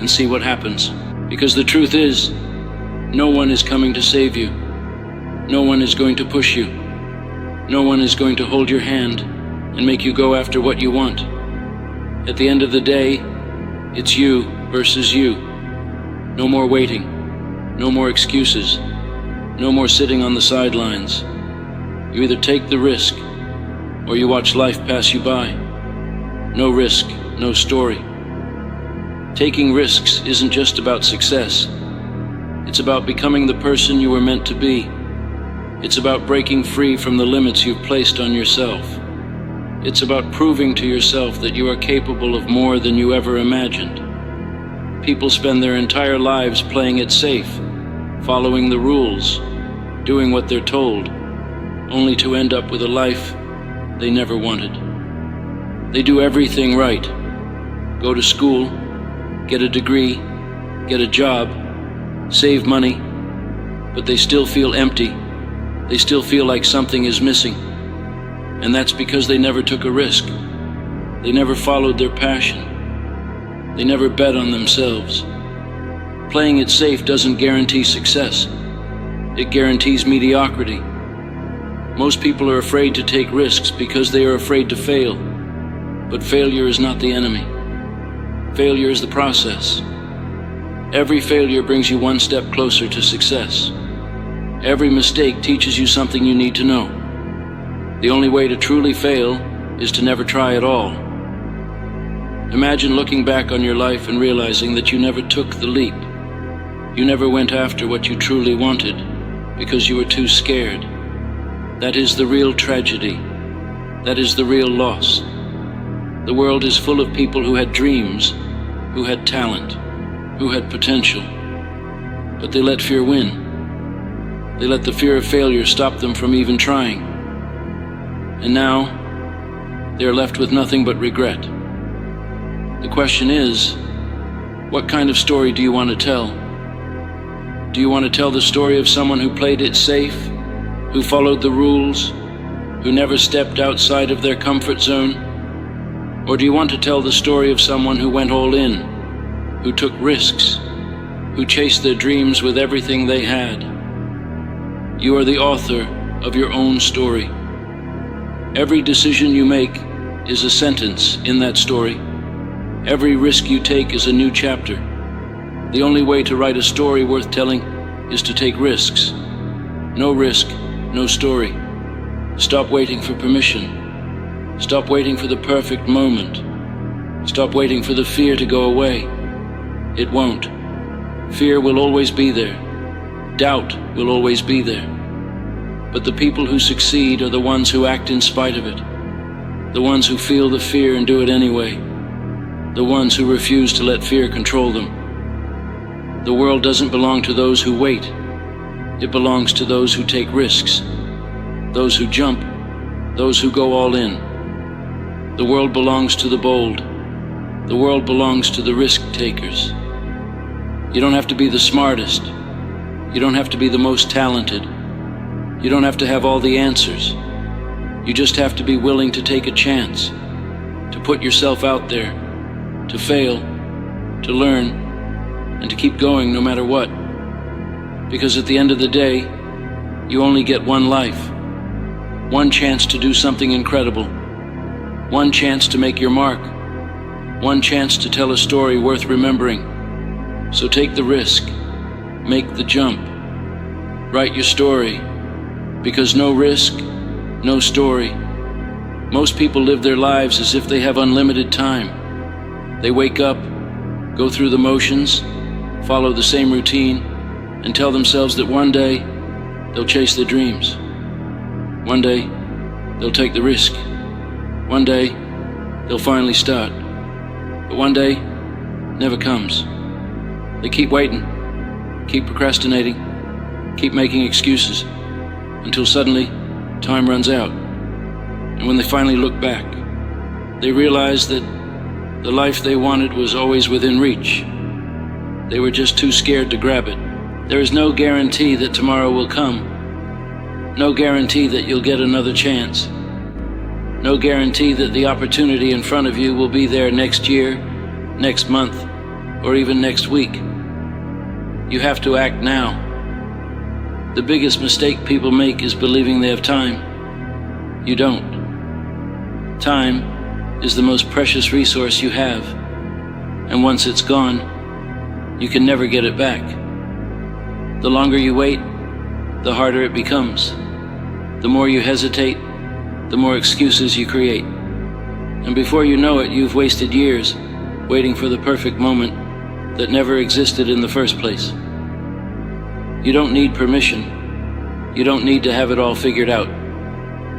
and see what happens. Because the truth is, no one is coming to save you. No one is going to push you. No one is going to hold your hand and make you go after what you want. At the end of the day, it's you versus you. No more waiting. No more excuses. No more sitting on the sidelines. You either take the risk or you watch life pass you by. No risk, no story. Taking risks isn't just about success. It's about becoming the person you were meant to be. It's about breaking free from the limits you've placed on yourself. It's about proving to yourself that you are capable of more than you ever imagined. People spend their entire lives playing it safe, following the rules, doing what they're told, only to end up with a life they never wanted. They do everything right. Go to school, get a degree, get a job, save money, but they still feel empty. They still feel like something is missing. And that's because they never took a risk. They never followed their passion. They never bet on themselves. Playing it safe doesn't guarantee success. It guarantees mediocrity. Most people are afraid to take risks because they are afraid to fail. But failure is not the enemy. Failure is the process. Every failure brings you one step closer to success. Every mistake teaches you something you need to know. The only way to truly fail is to never try at all. Imagine looking back on your life and realizing that you never took the leap. You never went after what you truly wanted because you were too scared. That is the real tragedy. That is the real loss. The world is full of people who had dreams, who had talent, who had potential, but they let fear win. They let the fear of failure stop them from even trying. And now, they are left with nothing but regret. The question is, what kind of story do you want to tell? Do you want to tell the story of someone who played it safe, who followed the rules, who never stepped outside of their comfort zone? Or do you want to tell the story of someone who went all in, who took risks, who chased their dreams with everything they had? You are the author of your own story. Every decision you make is a sentence in that story. Every risk you take is a new chapter. The only way to write a story worth telling is to take risks. No risk, no story. Stop waiting for permission. Stop waiting for the perfect moment. Stop waiting for the fear to go away. It won't. Fear will always be there. Doubt will always be there. But the people who succeed are the ones who act in spite of it. The ones who feel the fear and do it anyway. The ones who refuse to let fear control them. The world doesn't belong to those who wait. It belongs to those who take risks. Those who jump. Those who go all in. The world belongs to the bold. The world belongs to the risk takers. You don't have to be the smartest. You don't have to be the most talented. You don't have to have all the answers. You just have to be willing to take a chance, to put yourself out there, to fail, to learn, and to keep going no matter what. Because at the end of the day, you only get one life, one chance to do something incredible, one chance to make your mark, one chance to tell a story worth remembering. So take the risk, make the jump, write your story, because no risk, no story. Most people live their lives as if they have unlimited time. They wake up, go through the motions, follow the same routine, and tell themselves that one day they'll chase their dreams. One day they'll take the risk. One day they'll finally start. But one day never comes. They keep waiting, keep procrastinating, keep making excuses, until suddenly time runs out. And when they finally look back, they realize that the life they wanted was always within reach. They were just too scared to grab it. There is no guarantee that tomorrow will come. No guarantee that you'll get another chance. No guarantee that the opportunity in front of you will be there next year, next month, or even next week. You have to act now. The biggest mistake people make is believing they have time. You don't. Time is the most precious resource you have, and once it's gone, you can never get it back. The longer you wait, the harder it becomes. The more you hesitate, the more excuses you create. And before you know it, you've wasted years waiting for the perfect moment that never existed in the first place. You don't need permission. You don't need to have it all figured out.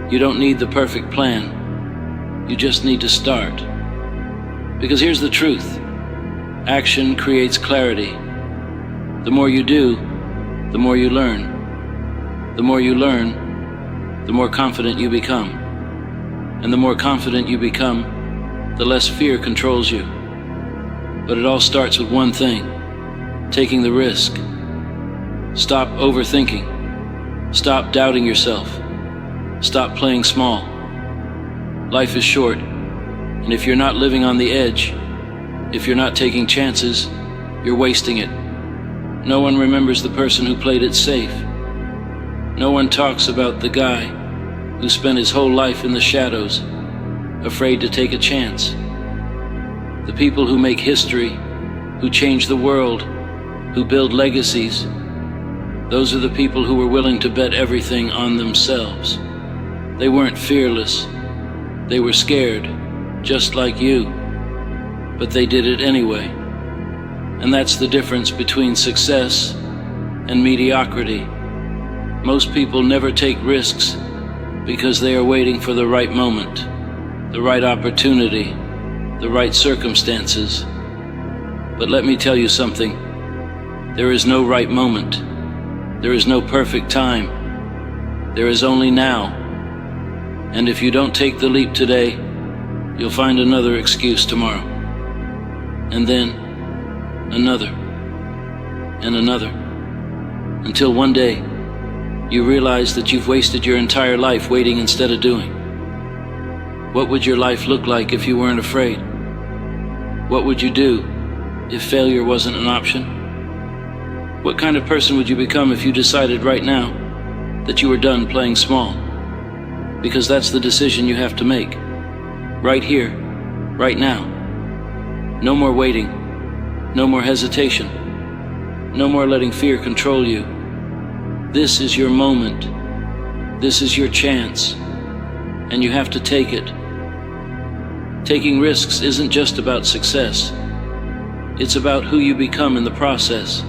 You don't need the perfect plan. You just need to start. Because here's the truth. Action creates clarity. The more you do, the more you learn. The more you learn, the more confident you become. And the more confident you become, the less fear controls you. But it all starts with one thing: taking the risk. Stop overthinking. Stop doubting yourself. Stop playing small. Life is short, and if you're not living on the edge, if you're not taking chances, you're wasting it. No one remembers the person who played it safe. No one talks about the guy who spent his whole life in the shadows, afraid to take a chance. The people who make history, who change the world, who build legacies, those are the people who were willing to bet everything on themselves. They weren't fearless. They were scared, just like you. But they did it anyway. And that's the difference between success and mediocrity. Most people never take risks because they are waiting for the right moment, the right opportunity, the right circumstances. But let me tell you something. There is no right moment. There is no perfect time. There is only now. And if you don't take the leap today, you'll find another excuse tomorrow. And then another, and another, until one day you realize that you've wasted your entire life waiting instead of doing. What would your life look like if you weren't afraid? What would you do if failure wasn't an option? What kind of person would you become if you decided right now that you were done playing small? Because that's the decision you have to make. Right here, right now. No more waiting. No more hesitation. No more letting fear control you. This is your moment. This is your chance, and you have to take it. Taking risks isn't just about success. It's about who you become in the process.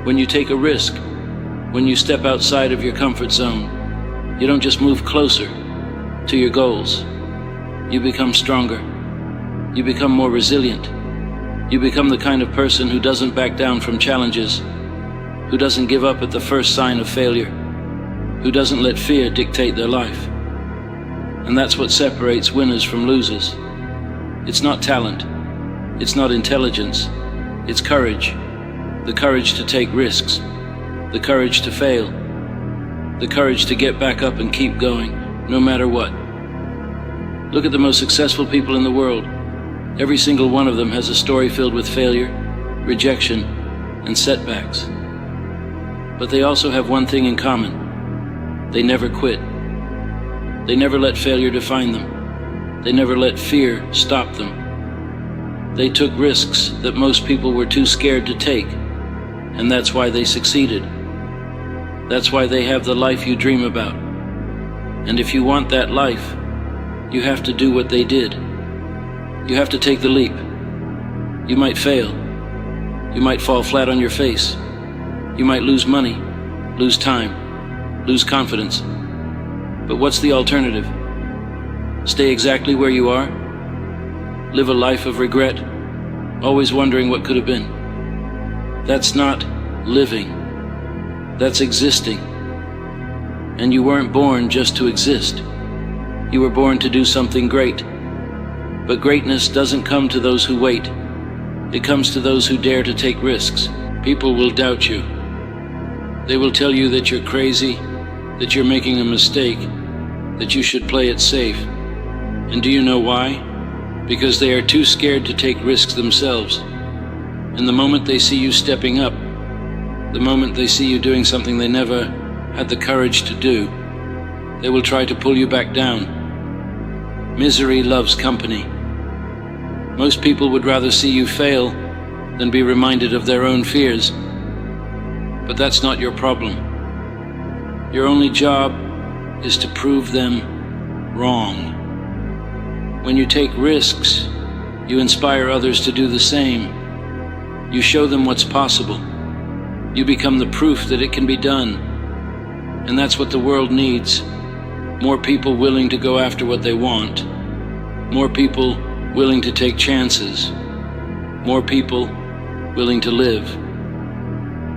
When you take a risk, when you step outside of your comfort zone, you don't just move closer to your goals. You become stronger. You become more resilient. You become the kind of person who doesn't back down from challenges, who doesn't give up at the first sign of failure, who doesn't let fear dictate their life. And that's what separates winners from losers. It's not talent. It's not intelligence. It's courage. The courage to take risks. The courage to fail. The courage to get back up and keep going, no matter what. Look at the most successful people in the world. Every single one of them has a story filled with failure, rejection, and setbacks. But they also have one thing in common. They never quit. They never let failure define them. They never let fear stop them. They took risks that most people were too scared to take, and that's why they succeeded. That's why they have the life you dream about. And if you want that life, you have to do what they did. You have to take the leap. You might fail. You might fall flat on your face. You might lose money, lose time, lose confidence. But what's the alternative? Stay exactly where you are? Live a life of regret, always wondering what could have been? That's not living. That's existing. And you weren't born just to exist. You were born to do something great. But greatness doesn't come to those who wait. It comes to those who dare to take risks. People will doubt you. They will tell you that you're crazy, that you're making a mistake, that you should play it safe. And do you know why? Because they are too scared to take risks themselves. And the moment they see you stepping up, the moment they see you doing something they never had the courage to do, they will try to pull you back down. Misery loves company. Most people would rather see you fail than be reminded of their own fears. But that's not your problem. Your only job is to prove them wrong. When you take risks, you inspire others to do the same. You show them what's possible. You become the proof that it can be done. And that's what the world needs. More people willing to go after what they want. More people willing to take chances. More people willing to live.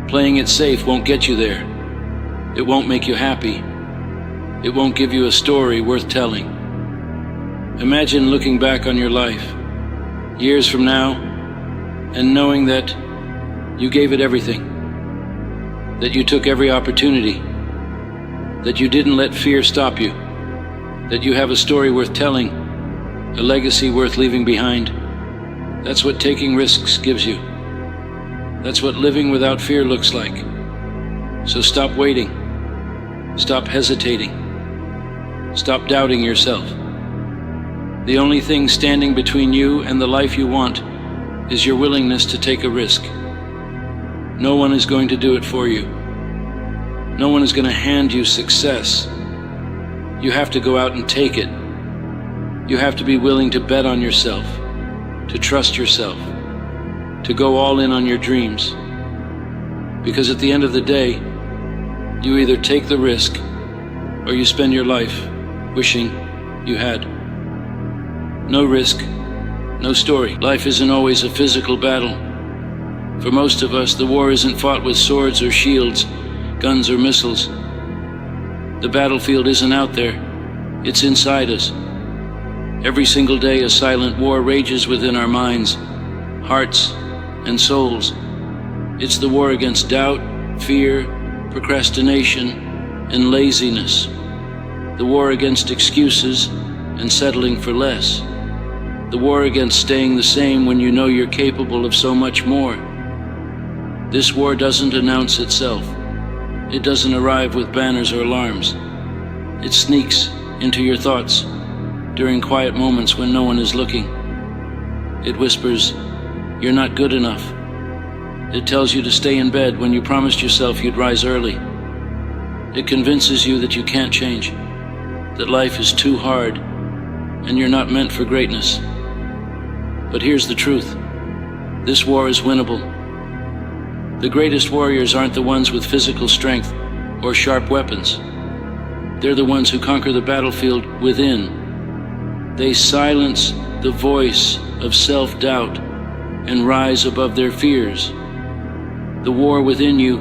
Playing it safe won't get you there. It won't make you happy. It won't give you a story worth telling. Imagine looking back on your life, years from now, and knowing that you gave it everything, that you took every opportunity, that you didn't let fear stop you, that you have a story worth telling, a legacy worth leaving behind. That's what taking risks gives you. That's what living without fear looks like. So stop waiting. Stop hesitating. Stop doubting yourself. The only thing standing between you and the life you want is your willingness to take a risk. No one is going to do it for you. No one is going to hand you success. You have to go out and take it. You have to be willing to bet on yourself, to trust yourself, to go all in on your dreams. Because at the end of the day, you either take the risk or you spend your life wishing you had. No risk, no story. Life isn't always a physical battle. For most of us, the war isn't fought with swords or shields, guns or missiles. The battlefield isn't out there, it's inside us. Every single day a silent war rages within our minds, hearts, and souls. It's the war against doubt, fear, procrastination, and laziness. The war against excuses and settling for less. The war against staying the same when you know you're capable of so much more. This war doesn't announce itself. It doesn't arrive with banners or alarms. It sneaks into your thoughts during quiet moments when no one is looking. It whispers, "You're not good enough. It tells you to stay in bed when you promised yourself you'd rise early. It convinces you that you can't change, that life is too hard, and you're not meant for greatness. But here's the truth. This war is winnable. The greatest warriors aren't the ones with physical strength or sharp weapons. They're the ones who conquer the battlefield within. They silence the voice of self-doubt and rise above their fears. The war within you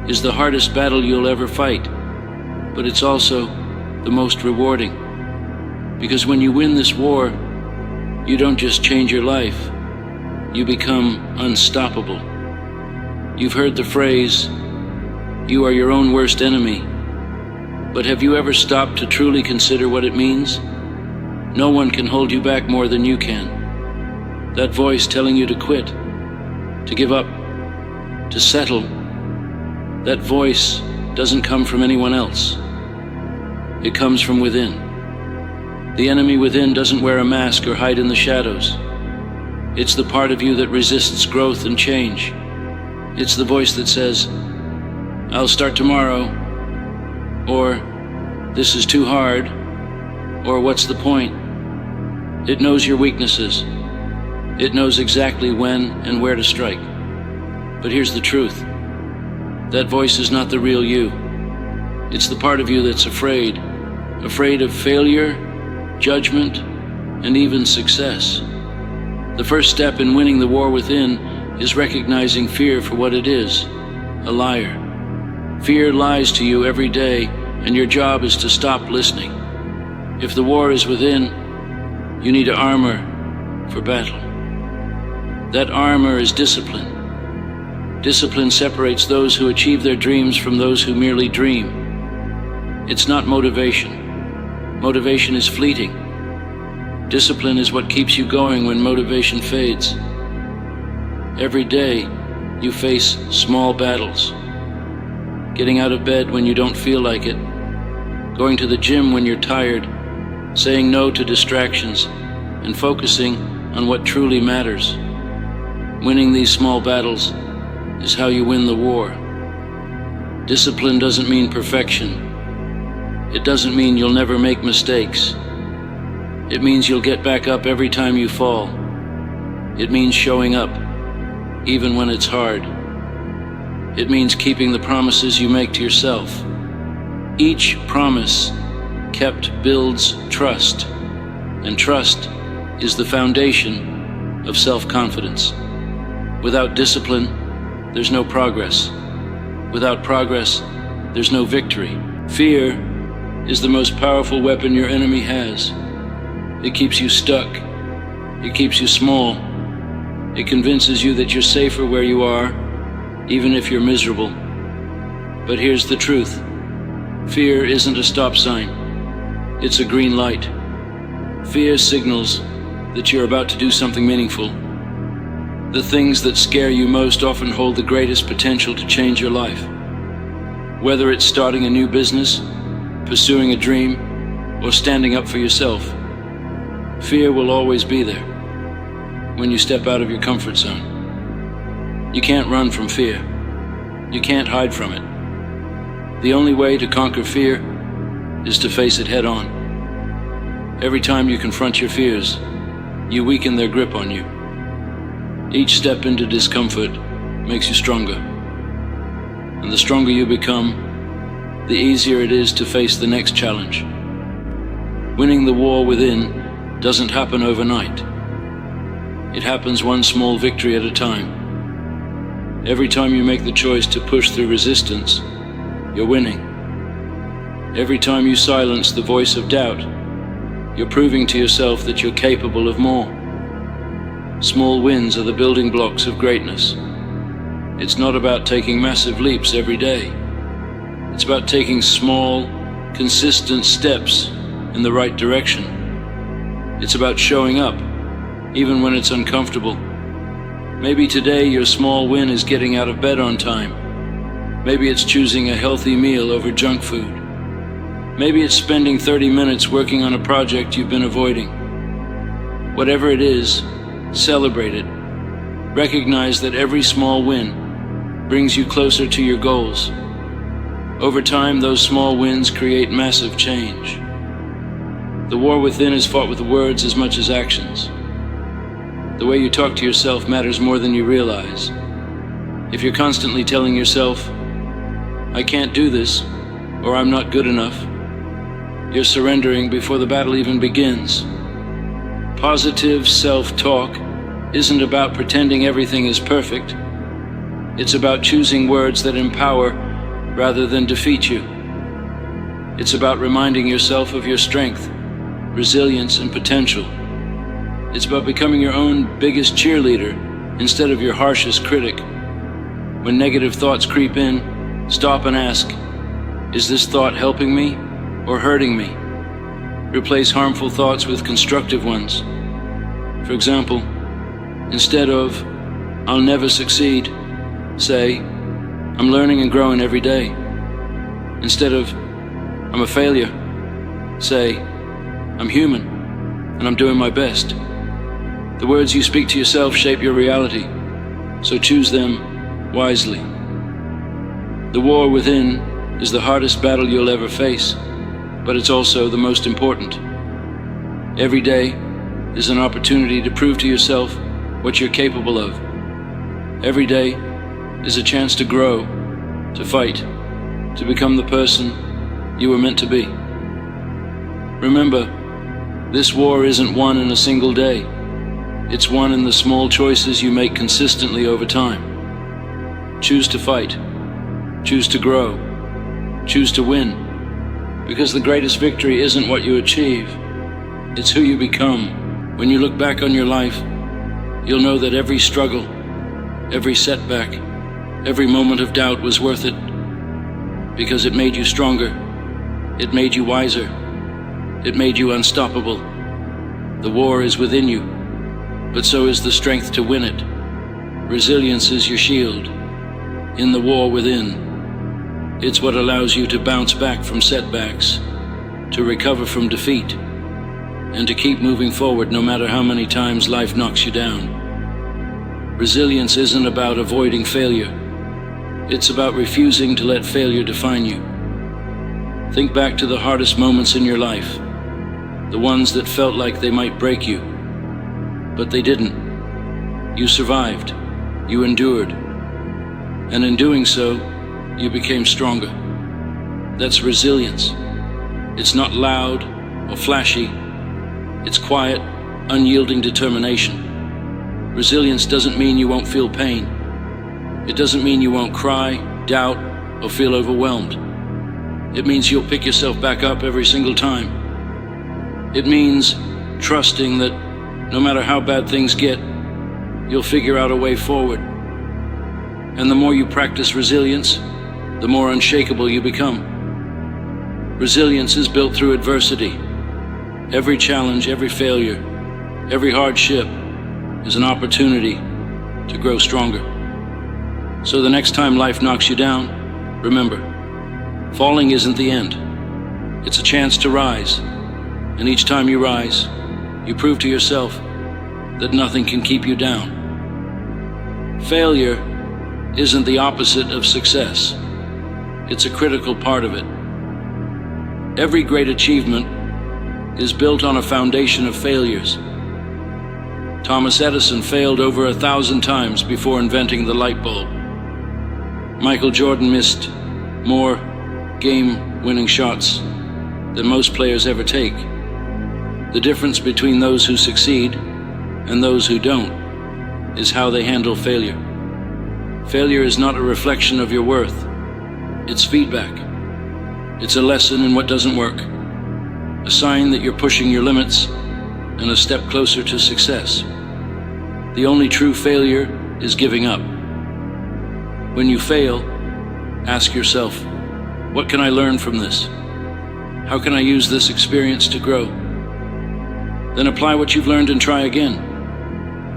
is the hardest battle you'll ever fight, but it's also the most rewarding. Because when you win this war, you don't just change your life, you become unstoppable. You've heard the phrase, "You are your own worst enemy." But have you ever stopped to truly consider what it means? No one can hold you back more than you can. That voice telling you to quit, to give up, to settle, that voice doesn't come from anyone else. It comes from within. The enemy within doesn't wear a mask or hide in the shadows. It's the part of you that resists growth and change. It's the voice that says, "I'll start tomorrow," or "This is too hard," or "What's the point?" It knows your weaknesses. It knows exactly when and where to strike. But here's the truth. That voice is not the real you. It's the part of you that's afraid of failure, judgment, and even success. The first step in winning the war within is recognizing fear for what it is, a liar. Fear lies to you every day, and your job is to stop listening. If the war is within, you need armor for battle. That armor is discipline. Discipline separates those who achieve their dreams from those who merely dream. It's not motivation. Motivation is fleeting. Discipline is what keeps you going when motivation fades. Every day, you face small battles. Getting out of bed when you don't feel like it, going to the gym when you're tired, saying no to distractions, and focusing on what truly matters. Winning these small battles is how you win the war. Discipline doesn't mean perfection. It doesn't mean you'll never make mistakes. It means you'll get back up every time you fall. It means showing up, even when it's hard. It means keeping the promises you make to yourself. Each promise kept builds trust, and trust is the foundation of self-confidence. Without discipline, there's no progress. Without progress, there's no victory. Fear is the most powerful weapon your enemy has. It keeps you stuck. It keeps you small. It convinces you that you're safer where you are, even if you're miserable. But here's the truth. Fear isn't a stop sign. It's a green light. Fear signals that you're about to do something meaningful. The things that scare you most often hold the greatest potential to change your life. Whether it's starting a new business, pursuing a dream, or standing up for yourself, fear will always be there when you step out of your comfort zone. You can't run from fear. You can't hide from it. The only way to conquer fear is to face it head on. Every time you confront your fears, you weaken their grip on you. Each step into discomfort makes you stronger. And the stronger you become, the easier it is to face the next challenge. Winning the war within doesn't happen overnight. It happens one small victory at a time. Every time you make the choice to push through resistance, you're winning. Every time you silence the voice of doubt, you're proving to yourself that you're capable of more. Small wins are the building blocks of greatness. It's not about taking massive leaps every day. It's about taking small, consistent steps in the right direction. It's about showing up, even when it's uncomfortable. Maybe today your small win is getting out of bed on time. Maybe it's choosing a healthy meal over junk food. Maybe it's spending 30 minutes working on a project you've been avoiding. Whatever it is, celebrate it. Recognize that every small win brings you closer to your goals. Over time, those small wins create massive change. The war within is fought with words as much as actions. The way you talk to yourself matters more than you realize. If you're constantly telling yourself, "I can't do this," or "I'm not good enough," you're surrendering before the battle even begins. Positive self-talk isn't about pretending everything is perfect. It's about choosing words that empower rather than defeat you. It's about reminding yourself of your strength, resilience, and potential. It's about becoming your own biggest cheerleader instead of your harshest critic. When negative thoughts creep in, stop and ask, is this thought helping me or hurting me? Replace harmful thoughts with constructive ones. For example, instead of, "I'll never succeed," say, "I'm learning and growing every day." Instead of, "I'm a failure," say, "I'm human and I'm doing my best." The words you speak to yourself shape your reality, so choose them wisely. The war within is the hardest battle you'll ever face, but it's also the most important. Every day is an opportunity to prove to yourself what you're capable of. Every day is a chance to grow, to fight, to become the person you were meant to be. Remember, this war isn't won in a single day. It's won in the small choices you make consistently over time. Choose to fight. Choose to grow. Choose to win. Because the greatest victory isn't what you achieve, it's who you become. When you look back on your life, you'll know that every struggle, every setback, every moment of doubt was worth it. Because it made you stronger. It made you wiser. It made you unstoppable. The war is within you, but so is the strength to win it. Resilience is your shield. In the war within, it's what allows you to bounce back from setbacks, to recover from defeat, and to keep moving forward no matter how many times life knocks you down. Resilience isn't about avoiding failure. It's about refusing to let failure define you. Think back to the hardest moments in your life, the ones that felt like they might break you. But they didn't. You survived. You endured. And in doing so, you became stronger. That's resilience. It's not loud or flashy. It's quiet, unyielding determination. Resilience doesn't mean you won't feel pain. It doesn't mean you won't cry, doubt, or feel overwhelmed. It means you'll pick yourself back up every single time. It means trusting that no matter how bad things get, you'll figure out a way forward. And the more you practice resilience, the more unshakable you become. Resilience is built through adversity. Every challenge, every failure, every hardship is an opportunity to grow stronger. So the next time life knocks you down, remember, falling isn't the end. It's a chance to rise. And each time you rise, you prove to yourself that nothing can keep you down. Failure isn't the opposite of success. It's a critical part of it. Every great achievement is built on a foundation of failures. Thomas Edison failed over 1,000 times before inventing the light bulb. Michael Jordan missed more game-winning shots than most players ever take. The difference between those who succeed and those who don't is how they handle failure. Failure is not a reflection of your worth. It's feedback. It's a lesson in what doesn't work, a sign that you're pushing your limits and a step closer to success. The only true failure is giving up. When you fail, ask yourself, what can I learn from this? How can I use this experience to grow? Then apply what you've learned and try again.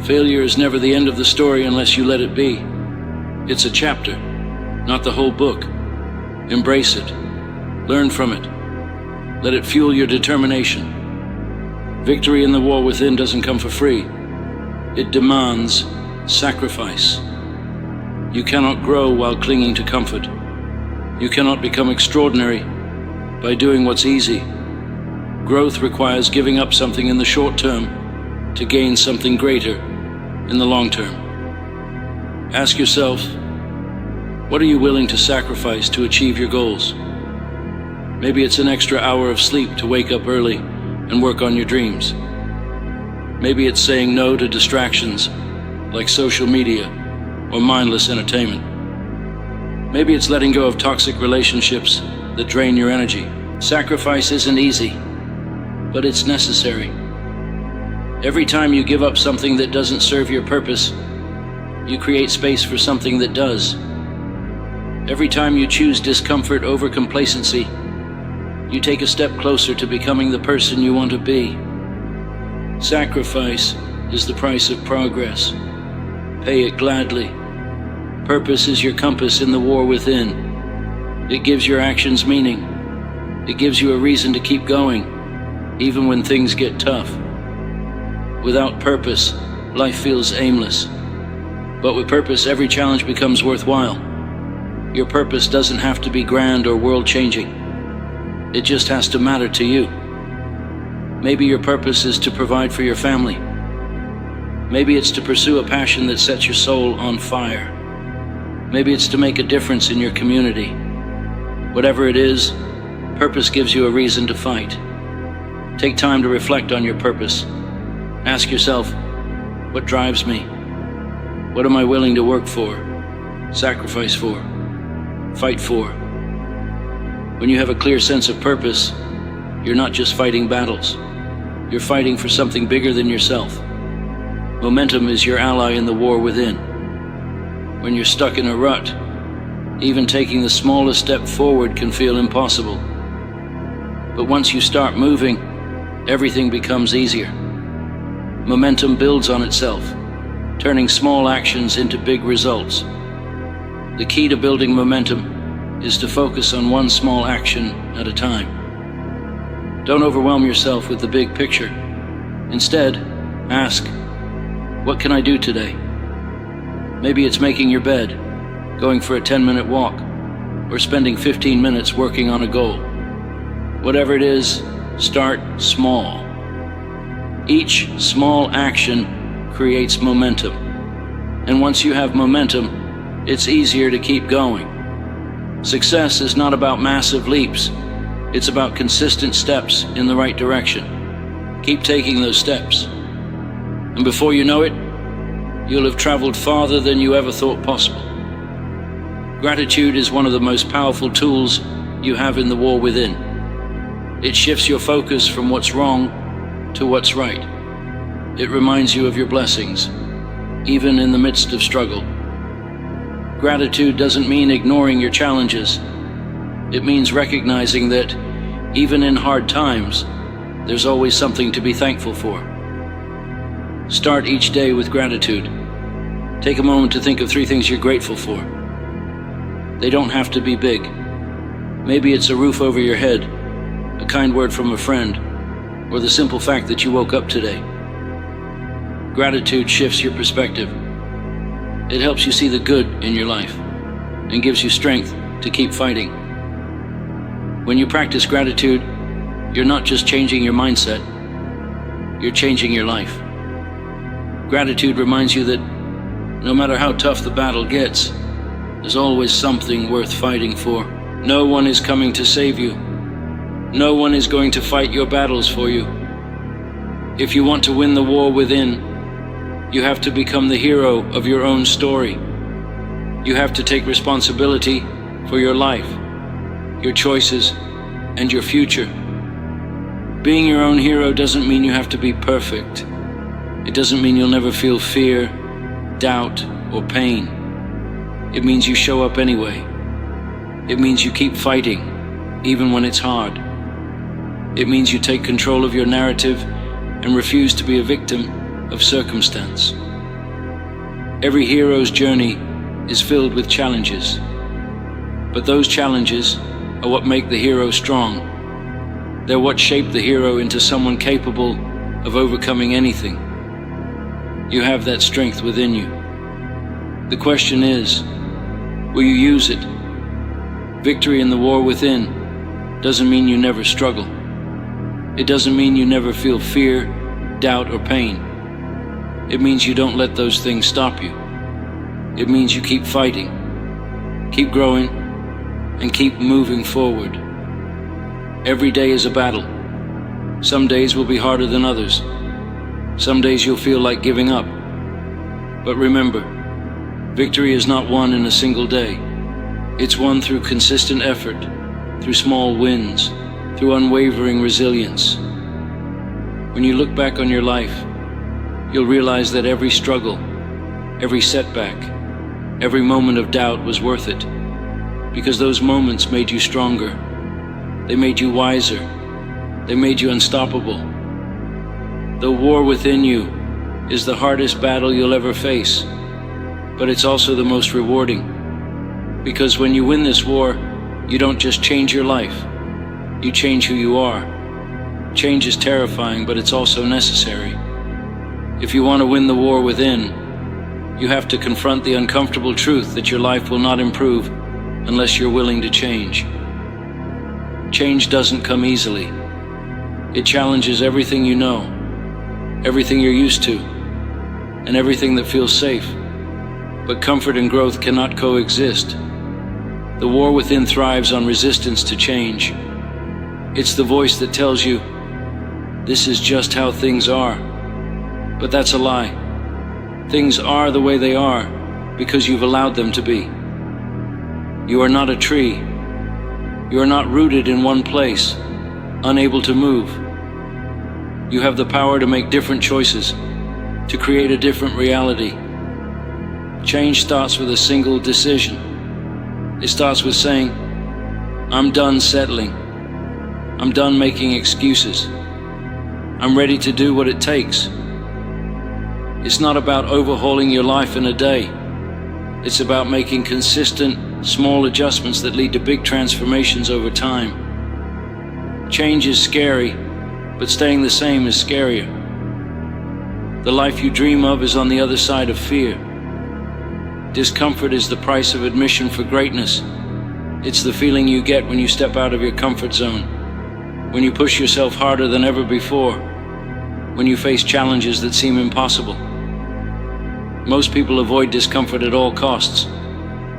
Failure is never the end of the story unless you let it be. It's a chapter, not the whole book. Embrace it. Learn from it. Let it fuel your determination. Victory in the war within doesn't come for free. It demands Sacrifice. You cannot grow while clinging to comfort. You cannot become extraordinary by doing what's easy. Growth requires giving up something in the short term to gain something greater in the long term. Ask yourself, what are you willing to sacrifice to achieve your goals? Maybe it's an extra hour of sleep to wake up early and work on your dreams. Maybe it's saying no to distractions like social media or mindless entertainment. Maybe it's letting go of toxic relationships that drain your energy. Sacrifice isn't easy, but it's necessary. Every time you give up something that doesn't serve your purpose, you create space for something that does. Every time you choose discomfort over complacency, you take a step closer to becoming the person you want to be. Sacrifice is the price of progress. Pay it gladly. Purpose is your compass in the war within. It gives your actions meaning. It gives you a reason to keep going, even when things get tough. Without purpose, life feels aimless. But with purpose, every challenge becomes worthwhile. Your purpose doesn't have to be grand or world-changing. It just has to matter to you. Maybe your purpose is to provide for your family. Maybe it's to pursue a passion that sets your soul on fire. Maybe it's to make a difference in your community. Whatever it is, purpose gives you a reason to fight. Take time to reflect on your purpose. Ask yourself, what drives me? What am I willing to work for, sacrifice for, fight for? When you have a clear sense of purpose, you're not just fighting battles. You're fighting for something bigger than yourself. Momentum is your ally in the war within. When you're stuck in a rut, even taking the smallest step forward can feel impossible. But once you start moving, everything becomes easier. Momentum builds on itself, turning small actions into big results. The key to building momentum is to focus on one small action at a time. Don't overwhelm yourself with the big picture. Instead, ask, what can I do today? Maybe it's making your bed, going for a 10-minute walk, or spending 15 minutes working on a goal. Whatever it is, start small. Each small action creates momentum. And once you have momentum, it's easier to keep going. Success is not about massive leaps. It's about consistent steps in the right direction. Keep taking those steps. And before you know it, you'll have traveled farther than you ever thought possible. Gratitude is one of the most powerful tools you have in the war within. It shifts your focus from what's wrong to what's right. It reminds you of your blessings, even in the midst of struggle. Gratitude doesn't mean ignoring your challenges. It means recognizing that, even in hard times, there's always something to be thankful for. Start each day with gratitude. Take a moment to think of 3 things you're grateful for. They don't have to be big. Maybe it's a roof over your head, a kind word from a friend, or the simple fact that you woke up today. Gratitude shifts your perspective. It helps you see the good in your life and gives you strength to keep fighting. When you practice gratitude, you're not just changing your mindset, you're changing your life. Gratitude reminds you that no matter how tough the battle gets, there's always something worth fighting for. No one is coming to save you. No one is going to fight your battles for you. If you want to win the war within, you have to become the hero of your own story. You have to take responsibility for your life, your choices, and your future. Being your own hero doesn't mean you have to be perfect. It doesn't mean you'll never feel fear, doubt, or pain. It means you show up anyway. It means you keep fighting, even when it's hard. It means you take control of your narrative and refuse to be a victim of circumstance. Every hero's journey is filled with challenges, but those challenges are what make the hero strong. They're what shape the hero into someone capable of overcoming anything. You have that strength within you. The question is, will you use it? Victory in the war within doesn't mean you never struggle. It doesn't mean you never feel fear, doubt, or pain. It means you don't let those things stop you. It means you keep fighting, keep growing, and keep moving forward. Every day is a battle. Some days will be harder than others. Some days you'll feel like giving up. But remember, victory is not won in a single day. It's won through consistent effort, through small wins, through unwavering resilience. When you look back on your life, you'll realize that every struggle, every setback, every moment of doubt was worth it, because those moments made you stronger. They made you wiser. They made you unstoppable. The war within you is the hardest battle you'll ever face, but it's also the most rewarding, because when you win this war, you don't just change your life, you change who you are. Change is terrifying, but it's also necessary. If you want to win the war within, you have to confront the uncomfortable truth that your life will not improve unless you're willing to change. Change doesn't come easily. It challenges everything you know, everything you're used to, and everything that feels safe. But comfort and growth cannot coexist. The war within thrives on resistance to change. It's the voice that tells you, this is just how things are. But that's a lie. Things are the way they are because you've allowed them to be. You are not a tree. You are not rooted in one place, unable to move. You have the power to make different choices, to create a different reality. Change starts with a single decision. It starts with saying, I'm done settling. I'm done making excuses. I'm ready to do what it takes. It's not about overhauling your life in a day. It's about making consistent, small adjustments that lead to big transformations over time. Change is scary, but staying the same is scarier. The life you dream of is on the other side of fear. Discomfort is the price of admission for greatness. It's the feeling you get when you step out of your comfort zone, when you push yourself harder than ever before, when you face challenges that seem impossible. Most people avoid discomfort at all costs,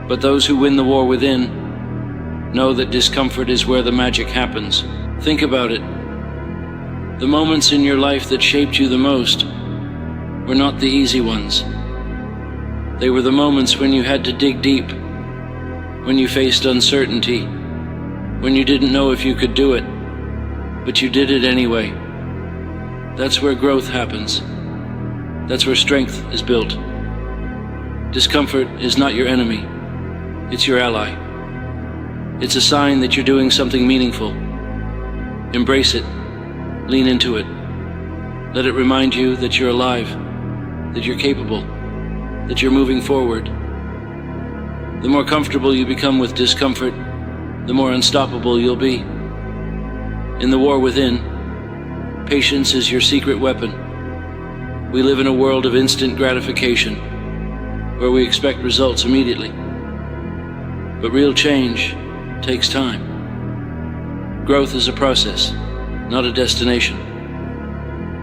but those who win the war within know that discomfort is where the magic happens. Think about it. The moments in your life that shaped you the most were not the easy ones. They were the moments when you had to dig deep, when you faced uncertainty, when you didn't know if you could do it, but you did it anyway. That's where growth happens. That's where strength is built. Discomfort is not your enemy. It's your ally. It's a sign that you're doing something meaningful. Embrace it. Lean into it. Let it remind you that you're alive, that you're capable, that you're moving forward. The more comfortable you become with discomfort, the more unstoppable you'll be. In the war within, patience is your secret weapon. We live in a world of instant gratification, where we expect results immediately. But real change takes time. Growth is a process, not a destination.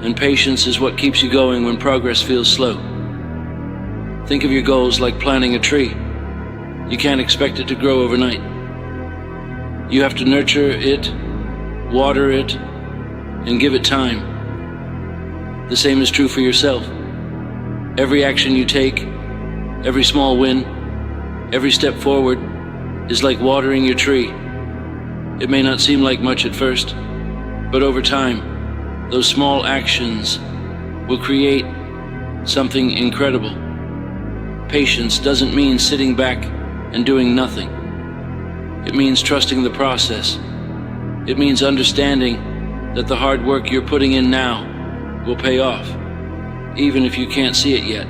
And patience is what keeps you going when progress feels slow. Think of your goals like planting a tree. You can't expect it to grow overnight. You have to nurture it, water it, and give it time. The same is true for yourself. Every action you take, every small win, every step forward is like watering your tree. It may not seem like much at first, but over time, those small actions will create something incredible. Patience doesn't mean sitting back and doing nothing. It means trusting the process. It means understanding that the hard work you're putting in now will pay off, even if you can't see it yet.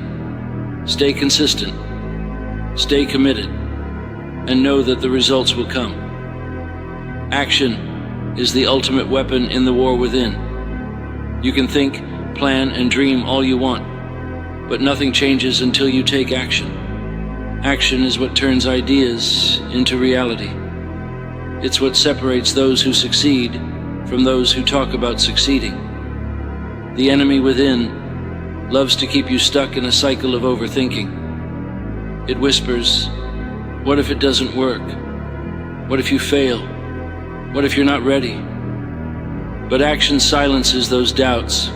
Stay consistent, stay committed, and know that the results will come. Action is the ultimate weapon in the war within. You can think, plan, and dream all you want, but nothing changes until you take action. Action is what turns ideas into reality. It's what separates those who succeed from those who talk about succeeding. The enemy within loves to keep you stuck in a cycle of overthinking. It whispers, "What if it doesn't work? What if you fail? What if you're not ready?" But action silences those doubts.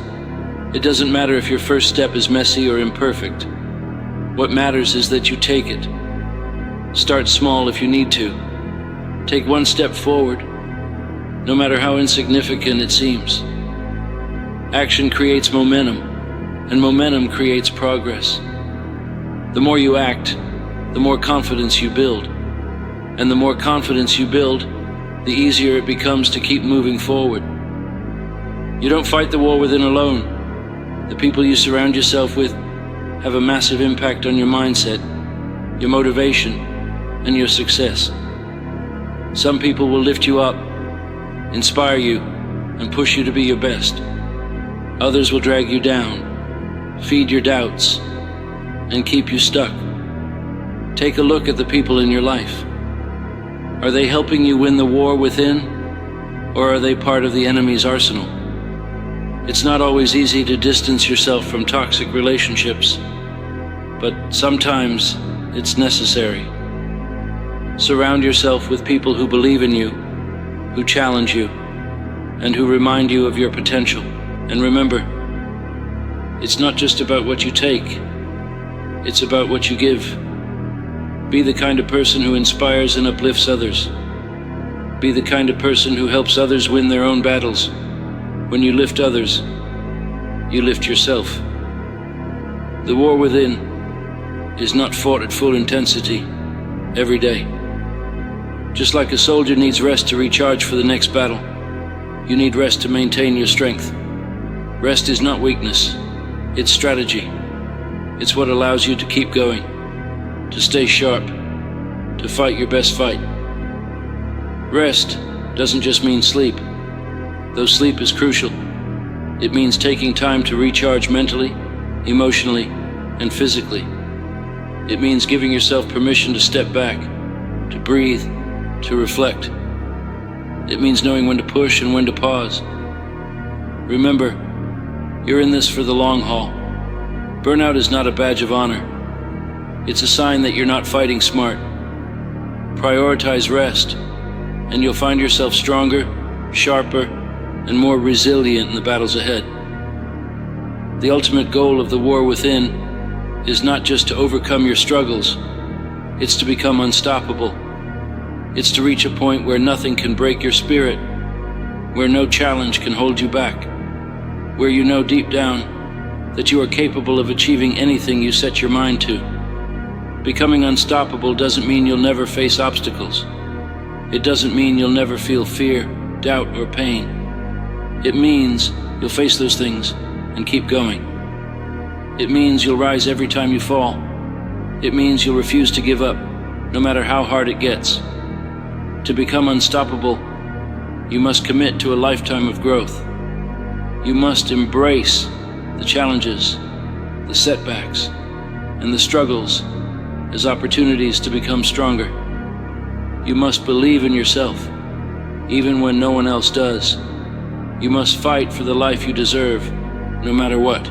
It doesn't matter if your first step is messy or imperfect. What matters is that you take it. Start small if you need to. Take one step forward, no matter how insignificant it seems. Action creates momentum, and momentum creates progress. The more you act, the more confidence you build. And the more confidence you build, the easier it becomes to keep moving forward. You don't fight the war within alone. The people you surround yourself with have a massive impact on your mindset, your motivation, and your success. Some people will lift you up, inspire you, and push you to be your best. Others will drag you down, feed your doubts, and keep you stuck. Take a look at the people in your life. Are they helping you win the war within, or are they part of the enemy's arsenal? It's not always easy to distance yourself from toxic relationships, but sometimes it's necessary. Surround yourself with people who believe in you, who challenge you, and who remind you of your potential. And remember, it's not just about what you take, it's about what you give. Be the kind of person who inspires and uplifts others. Be the kind of person who helps others win their own battles. When you lift others, you lift yourself. The war within is not fought at full intensity every day. Just like a soldier needs rest to recharge for the next battle, you need rest to maintain your strength. Rest is not weakness, it's strategy. It's what allows you to keep going, to stay sharp, to fight your best fight. Rest doesn't just mean sleep, though sleep is crucial. It means taking time to recharge mentally, emotionally, and physically. It means giving yourself permission to step back, to breathe, to reflect. It means knowing when to push and when to pause. Remember, you're in this for the long haul. Burnout is not a badge of honor. It's a sign that you're not fighting smart. Prioritize rest, and you'll find yourself stronger, sharper, and more resilient in the battles ahead. The ultimate goal of the war within is not just to overcome your struggles, it's to become unstoppable. It's to reach a point where nothing can break your spirit, where no challenge can hold you back, where you know deep down that you are capable of achieving anything you set your mind to. Becoming unstoppable doesn't mean you'll never face obstacles. It doesn't mean you'll never feel fear, doubt, or pain. It means you'll face those things and keep going. It means you'll rise every time you fall. It means you'll refuse to give up, no matter how hard it gets. To become unstoppable, you must commit to a lifetime of growth. You must embrace the challenges, the setbacks, and the struggles as opportunities to become stronger. You must believe in yourself, even when no one else does. You must fight for the life you deserve, no matter what.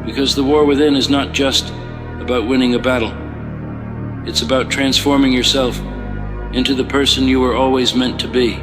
Because the war within is not just about winning a battle. It's about transforming yourself into the person you were always meant to be.